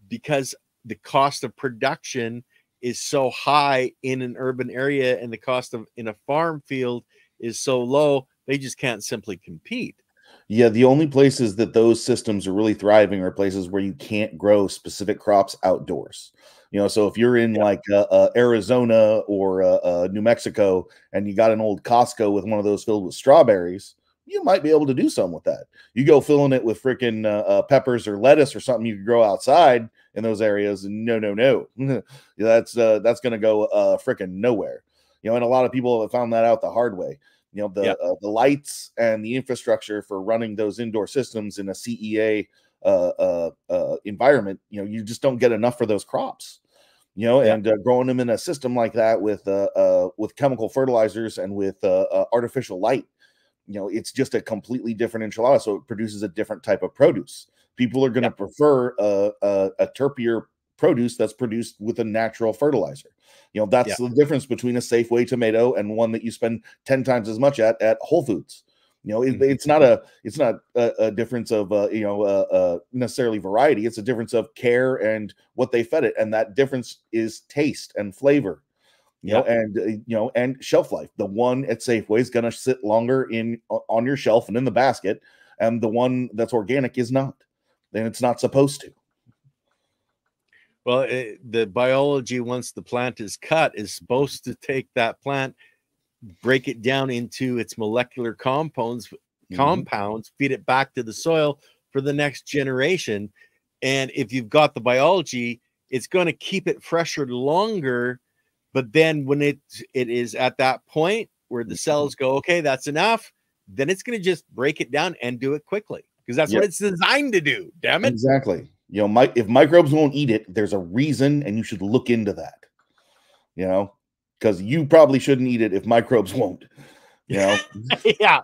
because the cost of production is so high in an urban area and the cost of in a farm field is so low, they just can't simply compete. Yeah, the only places that those systems are really thriving are places where you can't grow specific crops outdoors. You know, so if you're in like Arizona or New Mexico and you got an old Costco with one of those filled with strawberries, you might be able to do something with that. You go filling it with freaking peppers or lettuce or something you could grow outside in those areas, and no, that's going to go freaking nowhere. You know, and a lot of people have found that out the hard way. You know, the lights and the infrastructure for running those indoor systems in a CEA environment, you know, you just don't get enough for those crops. You know, and growing them in a system like that with chemical fertilizers and with artificial light, you know, it's just a completely different enchilada. So it produces a different type of produce. People are going to prefer a terpier produce that's produced with a natural fertilizer. You know, that's the difference between a Safeway tomato and one that you spend 10 times as much at Whole Foods. You know, it's not a difference of you know, necessarily variety. It's a difference of care and what they fed it, and that difference is taste and flavor. You know, and you know, and shelf life. The one at Safeway is going to sit longer on your shelf and in the basket, and the one that's organic is not. Then it's not supposed to. Well, the biology, once the plant is cut, is supposed to take that plant, break it down into its molecular compounds, feed it back to the soil for the next generation. And if you've got the biology, it's going to keep it fresher longer. But then when it is at that point where the cells go, okay, that's enough, then it's going to just break it down and do it quickly because that's what it's designed to do. Damn it. Exactly. You know, if microbes won't eat it, there's a reason, and you should look into that. You know, because you probably shouldn't eat it if microbes won't. You know. Yeah.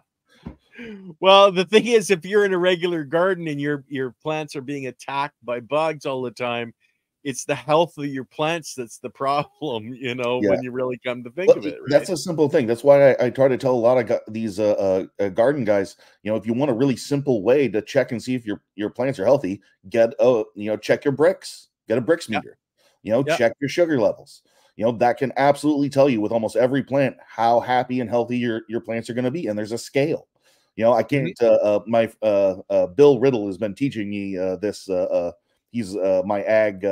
Well, the thing is, if you're in a regular garden and your plants are being attacked by bugs all the time, it's the health of your plants that's the problem, you know, when you really come to think of it. Right? That's a simple thing. That's why I try to tell a lot of these garden guys, you know, if you want a really simple way to check and see if your plants are healthy, check your bricks, get a bricks meter, you know, check your sugar levels. You know, that can absolutely tell you with almost every plant how happy and healthy your plants are going to be. And there's a scale. You know, I can't, Bill Riddle has been teaching me this. He's my ag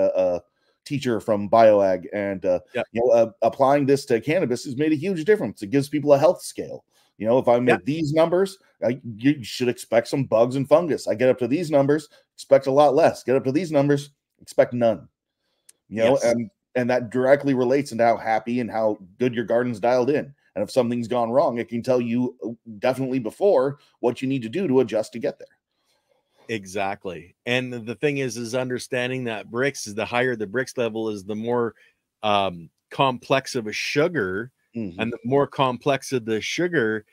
teacher from BioAg, and you know, applying this to cannabis has made a huge difference. It gives people a health scale. You know, if I'm at these numbers, you should expect some bugs and fungus. I get up to these numbers, expect a lot less. Get up to these numbers, expect none. You know, and And that directly relates into how happy and how good your garden's dialed in. And if something's gone wrong, it can tell you definitely before what you need to do to adjust to get there. Exactly. And the thing is understanding that bricks is the higher the bricks level is, the more complex of a sugar, and the more complex of the sugar,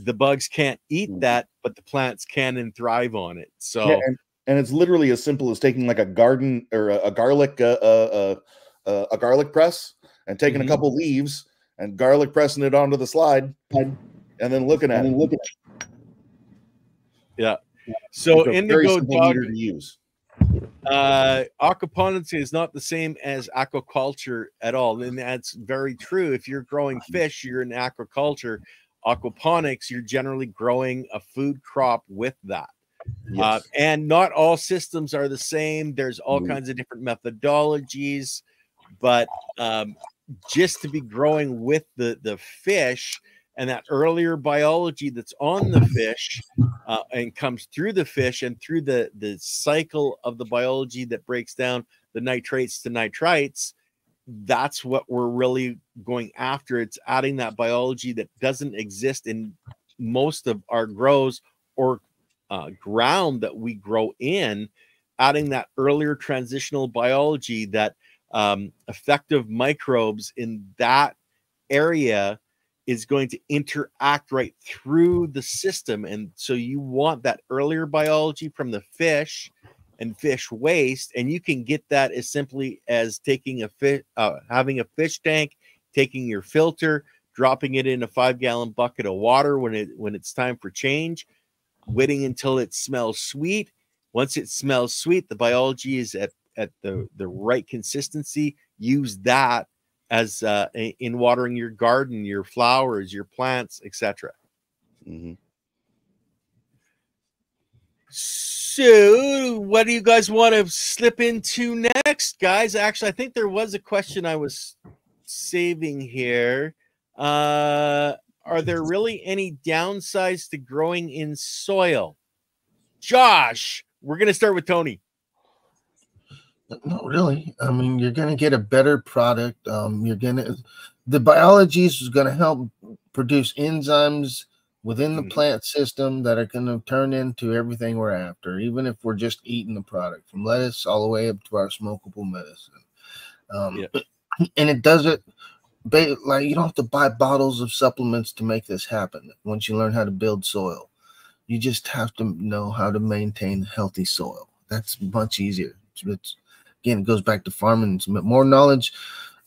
the bugs can't eat that, but the plants can and thrive on it. So yeah, and it's literally as simple as taking like a garden or a garlic press and taking a couple leaves and garlic pressing it onto the slide and then looking at it. Yeah. So Indigo Dog to use. Aquaponics is not the same as aquaculture at all, and that's very true. If you're growing fish, you're in aquaculture. Aquaponics, you're generally growing a food crop with that. Yes. And not all systems are the same. There's all kinds of different methodologies, but just to be growing with the fish and that earlier biology that's on the fish and comes through the fish and through the cycle of the biology that breaks down the nitrates to nitrites, that's what we're really going after. It's adding that biology that doesn't exist in most of our grows or ground that we grow in, adding that earlier transitional biology, that effective microbes in that area is going to interact right through the system. And so you want that earlier biology from the fish and fish waste, and you can get that as simply as taking a fish, having a fish tank, taking your filter, dropping it in a 5-gallon bucket of water when it's time for change, waiting until it smells sweet. Once it smells sweet, the biology is at the right consistency. Use that as in watering your garden, your flowers, your plants, etc. So what do you guys want to slip into next, guys? Actually, I think there was a question I was saving here. Are there really any downsides to growing in soil? Josh, we're going to start with Tony. Not really. I mean, you're going to get a better product. The biology is going to help produce enzymes within the plant system that are going to turn into everything we're after, even if we're just eating the product, from lettuce all the way up to our smokable medicine. And it does it like you don't have to buy bottles of supplements to make this happen. Once you learn how to build soil, you just have to know how to maintain healthy soil. That's much easier. Again, it goes back to farming. It's more knowledge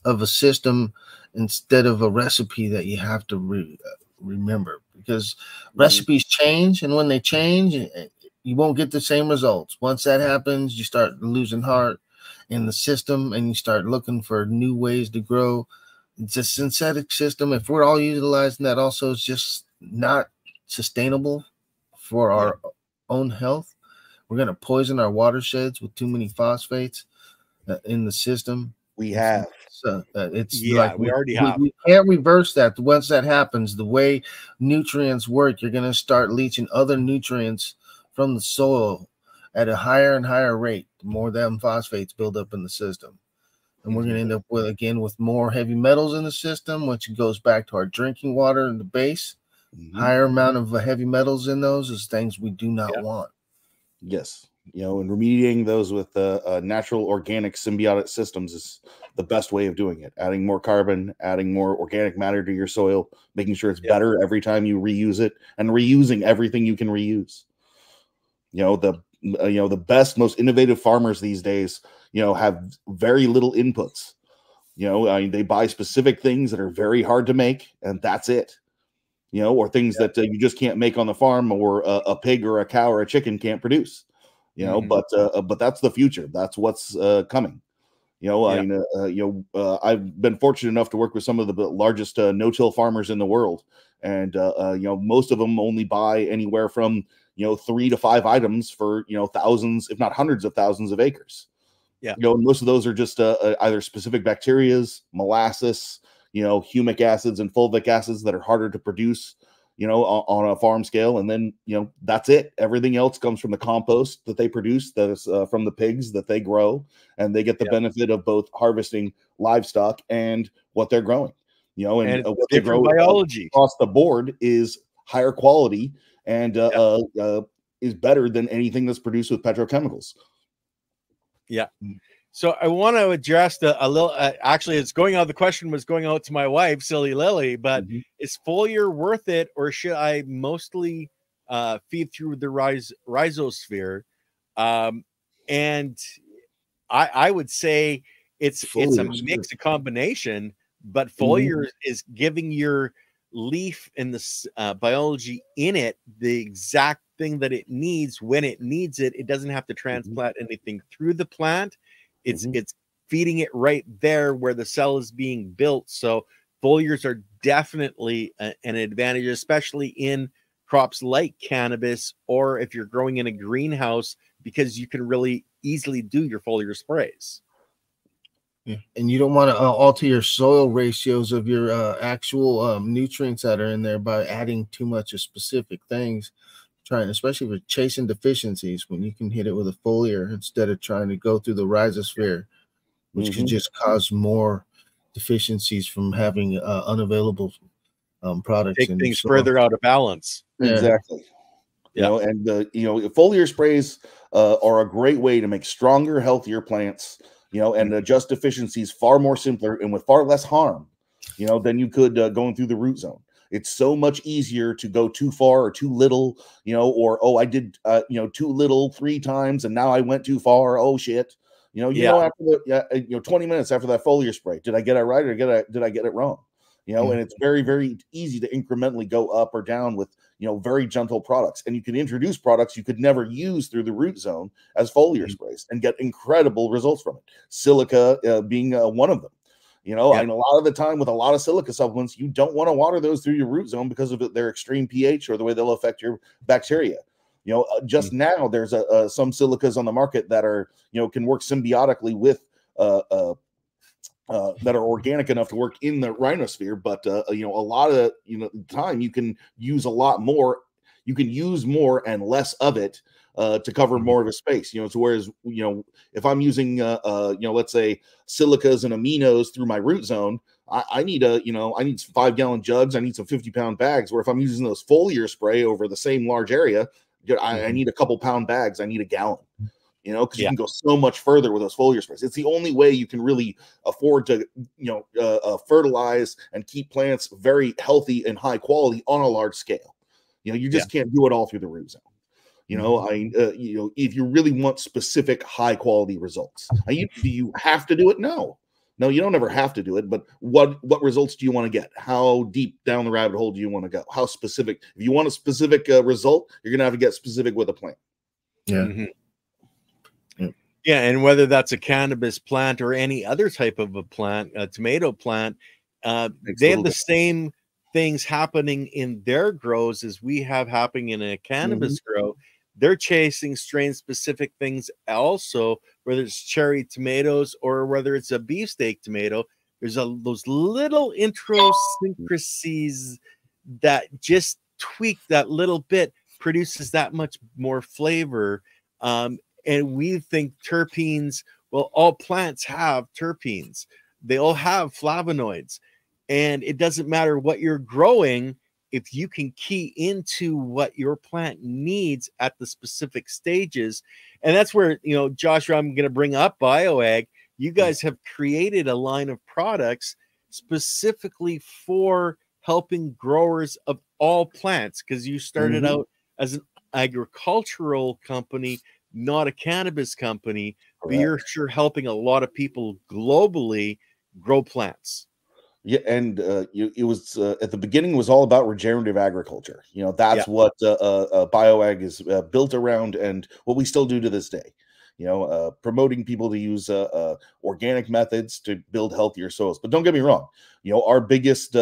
of a system instead of a recipe that you have to remember, because recipes change, and when they change, you won't get the same results. Once that happens, you start losing heart in the system, and you start looking for new ways to grow. It's a synthetic system. If we're all utilizing that, also, it's just not sustainable for our own health. We're going to poison our watersheds with too many phosphates in the system. We have. We already have. We can't reverse that. Once that happens, the way nutrients work, you're going to start leaching other nutrients from the soil at a higher and higher rate. The more them phosphates build up in the system. And we're going to end up with more heavy metals in the system, which goes back to our drinking water in the base. Higher amount of heavy metals in those is things we do not want. Yes. And remediating those with natural, organic, symbiotic systems is the best way of doing it. Adding more carbon, adding more organic matter to your soil, making sure it's better every time you reuse it, and reusing everything you can reuse. The best, most innovative farmers these days, have very little inputs. They buy specific things that are very hard to make, and that's it. Or things that you just can't make on the farm, or a pig or a cow or a chicken can't produce. But that's the future. That's what's coming. I've been fortunate enough to work with some of the largest no-till farmers in the world, and most of them only buy anywhere from 3 to 5 items for thousands, if not hundreds of thousands of acres. And most of those are just either specific bacterias, molasses, humic acids and fulvic acids that are harder to produce, you know, on a farm scale. And then, you know, that's it. Everything else comes from the compost that they produce, that is from the pigs that they grow, and they get the benefit of both harvesting livestock and what they're growing, you know, and what they grow biology across the board is higher quality and is better than anything that's produced with petrochemicals. Yeah. So I want to address a little, actually it's going out, the question was going out to my wife, Silly Lily, but is foliar worth it, or should I mostly feed through the rhizosphere? And I would say it's a mix, a combination, but foliar is giving your leaf and the biology in it the exact thing that it needs when it needs it. It doesn't have to transplant anything through the plant. It's feeding it right there where the cell is being built. So foliars are definitely an advantage, especially in crops like cannabis, or if you're growing in a greenhouse, because you can really easily do your foliar sprays. Yeah. And you don't want to alter your soil ratios of your actual nutrients that are in there by adding too much of specific things. Especially with chasing deficiencies, when you can hit it with a foliar instead of trying to go through the rhizosphere, which could just cause more deficiencies from having unavailable products. Take things further out of balance. Exactly. You know, and you know, foliar sprays are a great way to make stronger, healthier plants, you know, and adjust deficiencies far more simpler and with far less harm, you know, than you could going through the root zone. It's so much easier to go too far or too little, you know, or, oh, I did, you know, too little 3 times and now I went too far. Oh, shit. You know, after the, you know, 20 minutes after that foliar spray, did I get it right or did I get it wrong? You know, and it's very, very easy to incrementally go up or down with, you know, very gentle products. And you can introduce products you could never use through the root zone as foliar sprays and get incredible results from it. Silica being one of them. You know, and a lot of the time with a lot of silica supplements, you don't want to water those through your root zone because of their extreme pH or the way they'll affect your bacteria. You know, just now there's some silicas on the market that are, you know, can work symbiotically with that are organic enough to work in the rhinosphere. But, you know, a lot of, you know, time you can use a lot more. You can use more and less of it to cover more of a space, you know. So whereas, you know, if I'm using, you know, let's say silicas and aminos through my root zone, I need you know, I need some 5-gallon jugs. I need some 50-pound bags. Where if I'm using those foliar spray over the same large area, I need a couple pound bags. I need a gallon, you know, because you can go so much further with those foliar sprays. It's the only way you can really afford to, you know, fertilize and keep plants very healthy and high quality on a large scale. You know, you just can't do it all through the root zone. You know, you know, if you really want specific high quality results, do you have to do it? No, you don't ever have to do it. But what results do you want to get? How deep down the rabbit hole do you want to go? How specific? If you want a specific result, you're going to have to get specific with a plant. Yeah. Yeah. And whether that's a cannabis plant or any other type of a plant, a tomato plant, they have the same things happening in their grows as we have happening in a cannabis grow. They're chasing strain specific things also, whether it's cherry tomatoes or whether it's a beefsteak tomato. There's those little idiosyncrasies that just tweak that little bit, produces that much more flavor. And we think terpenes, well, all plants have terpenes. They all have flavonoids. And it doesn't matter what you're growing, if you can key into what your plant needs at the specific stages. And that's where, you know, Joshua, I'm going to bring up BioAg. You guys have created a line of products specifically for helping growers of all plants, because you started out as an agricultural company, not a cannabis company, but you're sure helping a lot of people globally grow plants. Yeah, and it was at the beginning, it was all about regenerative agriculture. You know, that's what BioAg is built around, and what we still do to this day. You know, promoting people to use organic methods to build healthier soils. But don't get me wrong, you know, our biggest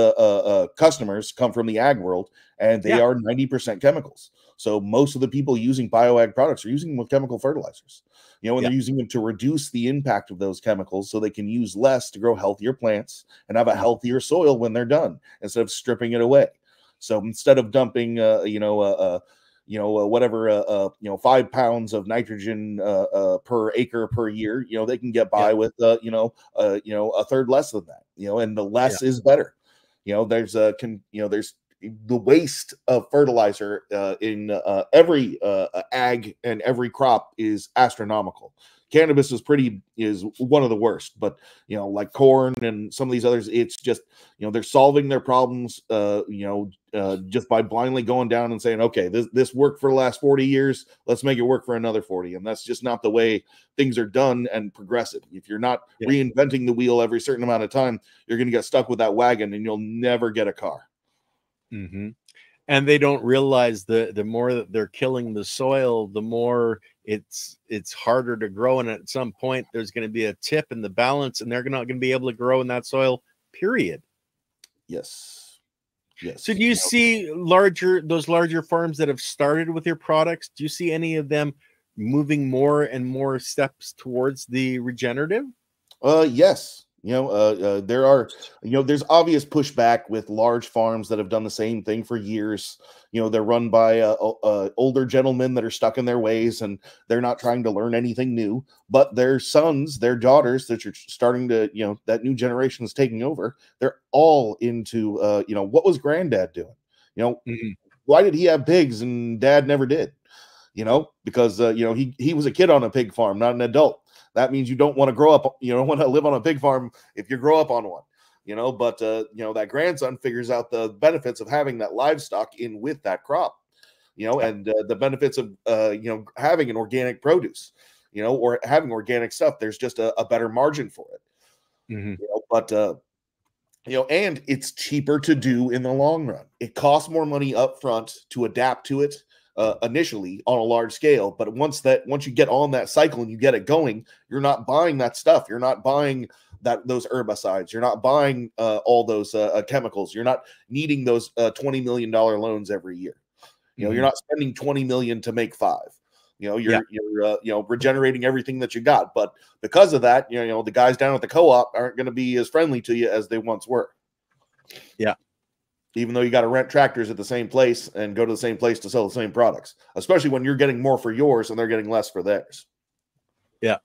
customers come from the ag world, and they are 90% chemicals. So most of the people using BioAg products are using them with chemical fertilizers. You know, and they're using them to reduce the impact of those chemicals so they can use less to grow healthier plants and have a healthier soil when they're done, instead of stripping it away. So instead of dumping, whatever, 5 pounds of nitrogen per acre per year, they can get by with, a third less than that, and the less is better. There's the waste of fertilizer in every ag and every crop is astronomical. Cannabis is one of the worst, but like corn and some of these others, it's just they're solving their problems just by blindly going down and saying, okay, this worked for the last 40 years, let's make it work for another 40. And that's just not the way things are done and progressive. If you're not reinventing the wheel every certain amount of time, you're going to get stuck with that wagon and you'll never get a car. Mm-hmm. And they don't realize the more that they're killing the soil, the more it's harder to grow. And at some point, there's going to be a tip in the balance, and they're not going to be able to grow in that soil, period. Yes. So do you see those larger farms that have started with your products? Do you see any of them moving more and more steps towards the regenerative? Yes. There are, there's obvious pushback with large farms that have done the same thing for years. They're run by older gentlemen that are stuck in their ways, and they're not trying to learn anything new. But their sons, their daughters that you're starting to, that new generation is taking over, they're all into, what was granddad doing? Why did he have pigs and dad never did? Because, he was a kid on a pig farm, not an adult. That means you don't want to grow up, you don't want to live on a pig farm if you grow up on one, but, that grandson figures out the benefits of having that livestock in with that crop, and the benefits of, having an organic produce, or having organic stuff. There's just a better margin for it, and it's cheaper to do in the long run. It costs more money up front to adapt to it. Initially on a large scale, but once you get on that cycle and you get it going, you're not buying that stuff. You're not buying those herbicides. You're not buying all those chemicals. You're not needing those $20 million loans every year. You're not spending 20 million to make 5. You're regenerating everything that you got. But because of that, the guys down at the co-op aren't going to be as friendly to you as they once were. Yeah. Even though you got to rent tractors at the same place and go to the same place to sell the same products, especially when you're getting more for yours and they're getting less for theirs. Yeah.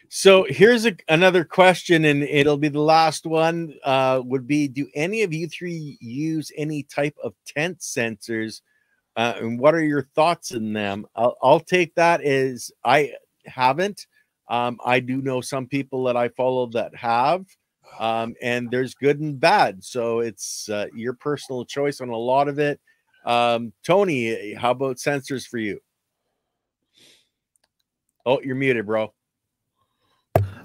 So here's another question, and it'll be the last one, would be, do any of you three use any type of tent sensors? And what are your thoughts in them? I'll take that as I haven't. I do know some people that I follow that have. And there's good and bad, so it's your personal choice on a lot of it. Tony, how about sensors for you? Oh, you're muted, bro.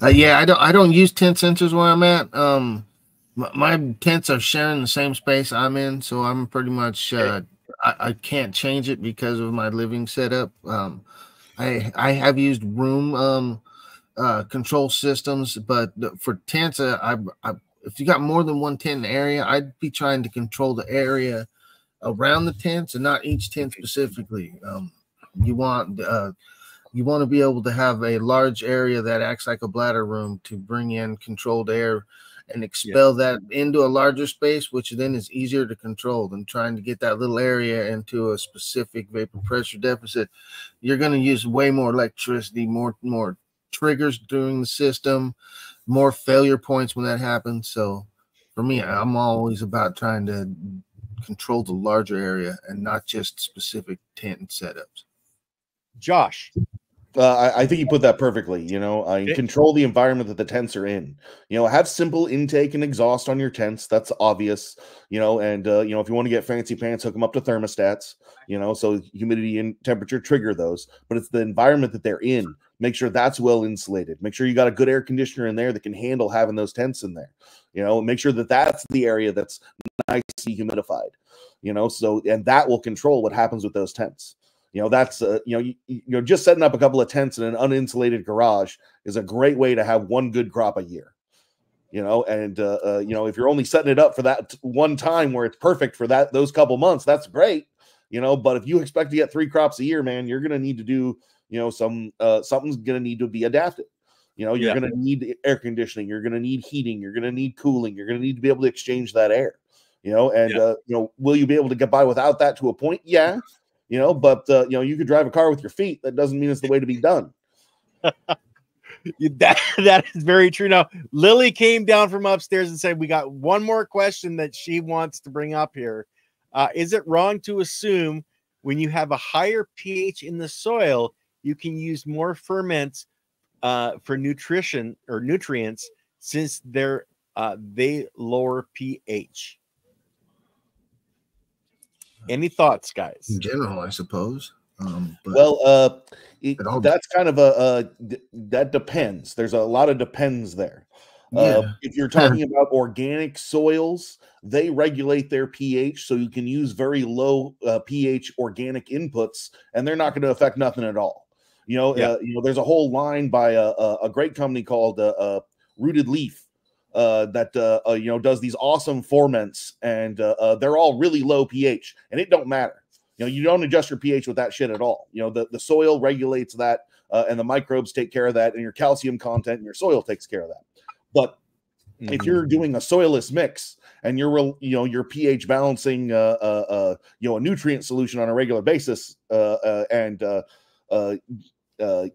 Yeah, I don't use tent sensors where I'm at. My tents are sharing the same space I'm in, so I'm pretty much I can't change it because of my living setup. I have used room control systems, but for tents, if you got more than one tent in the area, I'd be trying to control the area around the tents and not each tent specifically. You want to be able to have a large area that acts like a bladder room to bring in controlled air and expel that into a larger space, which then is easier to control than trying to get that little area into a specific vapor pressure deficit. You're going to use way more electricity, more triggers during the system, more failure points when that happens. So for me, I'm always about trying to control the larger area and not just specific tent setups. Josh. I think you put that perfectly. Control the environment that the tents are in. Have simple intake and exhaust on your tents. That's obvious. And if you want to get fancy pants, hook them up to thermostats. So humidity and temperature trigger those. But it's the environment that they're in. Make sure that's well insulated. Make sure you got a good air conditioner in there that can handle having those tents in there. Make sure that that's the area that's nicely humidified. So and that will control what happens with those tents. That's just setting up a couple of tents in an uninsulated garage is a great way to have one good crop a year. And if you're only setting it up for that one time where it's perfect for those couple months, that's great. But if you expect to get 3 crops a year, man, you're going to need to do something's going to need to be adapted. You're going to need air conditioning, you're going to need heating, you're going to need cooling, you're going to need to be able to exchange that air. you know, and you know, will you be able to get by without that to a point? Yeah, you know, but you know, you could drive a car with your feet. That doesn't mean it's the way to be done. That is very true. Now, Lily came down from upstairs and said, we got one more question that she wants to bring up here. Is it wrong to assume when you have a higher pH in the soil, you can use more ferments for nutrition or nutrients since they lower pH? Any thoughts, guys? In general, I suppose. But Well, that's kind of that depends. There's a lot of depends there. If you're talking about organic soils, they regulate their pH, so you can use very low pH organic inputs, and they're not going to affect nothing at all. You know, there's a whole line by a great company called Rooted Leaf that you know, does these awesome ferments, and they're all really low pH, and it don't matter. You know, you don't adjust your pH with that shit at all. You know, the soil regulates that, and the microbes take care of that, and your calcium content in your soil takes care of that. But if you're doing a soilless mix and you're, you know, your pH balancing, you know, a nutrient solution on a regular basis, and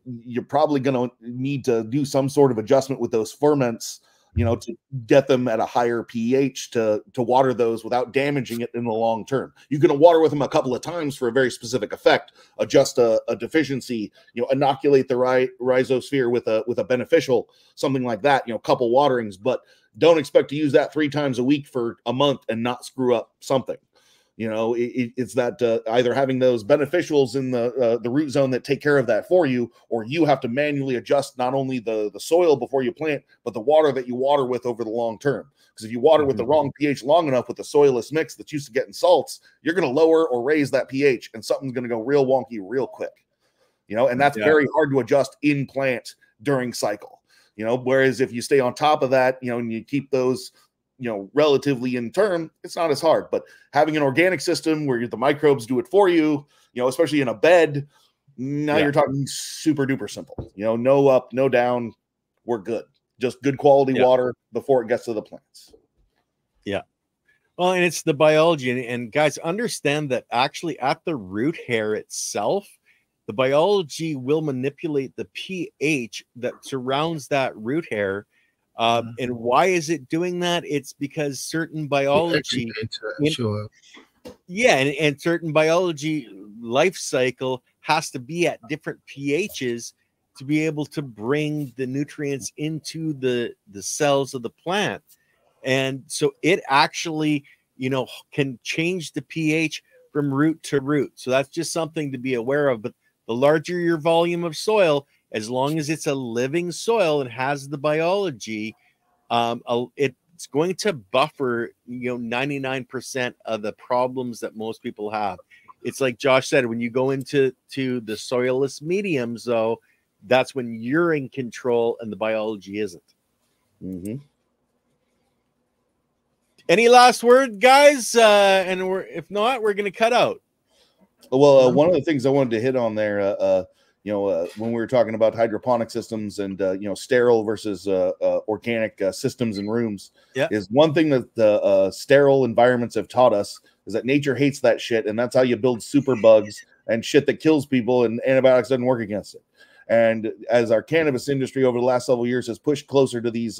you're probably going to need to do some sort of adjustment with those ferments, you know, to get them at a higher pH to water those without damaging it in the long term. You can water with them a couple of times for a very specific effect, adjust a deficiency, you know, inoculate the rhizosphere with a beneficial, something like that, you know, couple waterings, but don't expect to use that 3 times a week for a month and not screw up something. You know, it's that either having those beneficials in the root zone that take care of that for you, or you have to manually adjust not only the soil before you plant, but the water that you water with over the long term. Because if you water with the wrong pH long enough with the soilless mix that's used to getting salts, you're going to lower or raise that pH, and something's going to go real wonky real quick. You know, and that's very hard to adjust in plant during cycle. You know, whereas if you stay on top of that, you know, and you keep those, you know, relatively in term, it's not as hard. But having an organic system where the microbes do it for you, you know, especially in a bed, now you're talking super duper simple. You know, no up, no down, we're good. Just good quality water before it gets to the plants. Yeah. Well, and it's the biology, and guys, understand that actually at the root hair itself, the biology will manipulate the pH that surrounds that root hair. And why is it doing that? It's because certain biology, and certain biology life cycle has to be at different pHs to be able to bring the nutrients into the cells of the plant. And so it actually, you know, can change the pH from root to root. So that's just something to be aware of. But the larger your volume of soil, as long as it's a living soil and has the biology, it's going to buffer, you know, 99% of the problems that most people have. It's like Josh said, when you go into the soilless mediums, though, that's when you're in control and the biology isn't. Any last word, guys? And if not, we're going to cut out. Well, one of the things I wanted to hit on there, you know, when we were talking about hydroponic systems and, you know, sterile versus organic systems and rooms, is one thing that the sterile environments have taught us is that nature hates that shit. And that's how you build super bugs and shit that kills people, and antibiotics doesn't work against it. And as our cannabis industry over the last several years has pushed closer to these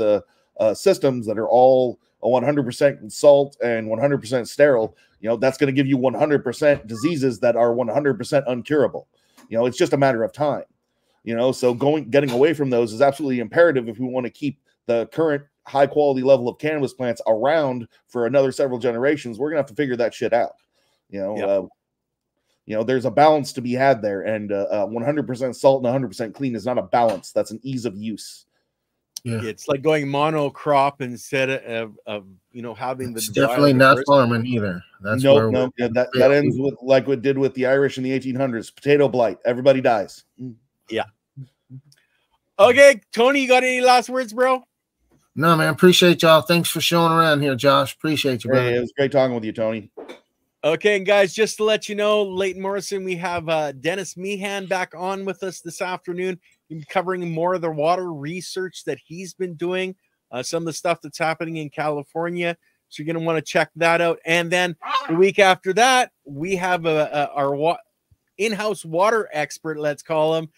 systems that are all 100% salt and 100% sterile, you know, that's going to give you 100% diseases that are 100% uncurable. You know, it's just a matter of time, you know, so getting away from those is absolutely imperative if we want to keep the current high quality level of cannabis plants around for another several generations. We're gonna have to figure that shit out. You know, there's a balance to be had there, and 100% salt and 100% clean is not a balance. That's an ease of use. It's like going monocrop instead of you know, having it's definitely not farming either. That's that ends with like what did with the Irish in the 1800s. Potato blight, everybody dies. Okay, Tony, you got any last words, bro? No, man, appreciate y'all. Thanks for showing around here, Josh. Appreciate you, brother. Hey, it was great talking with you, Tony. Okay, and guys, just to let you know, Leighton Morrison, we have Dennis Meehan back on with us this afternoon, covering more of the water research that he's been doing, some of the stuff that's happening in California. So you're going to want to check that out. And then the week after that, we have our in-house water expert, let's call him.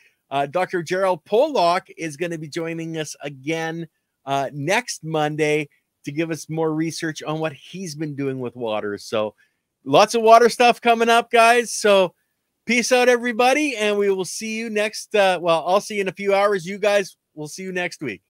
Dr. Gerald Pollock is going to be joining us again next Monday to give us more research on what he's been doing with water. So lots of water stuff coming up, guys. So peace out, everybody. And we will see you next. Well, I'll see you in a few hours. You guys, we'll see you next week.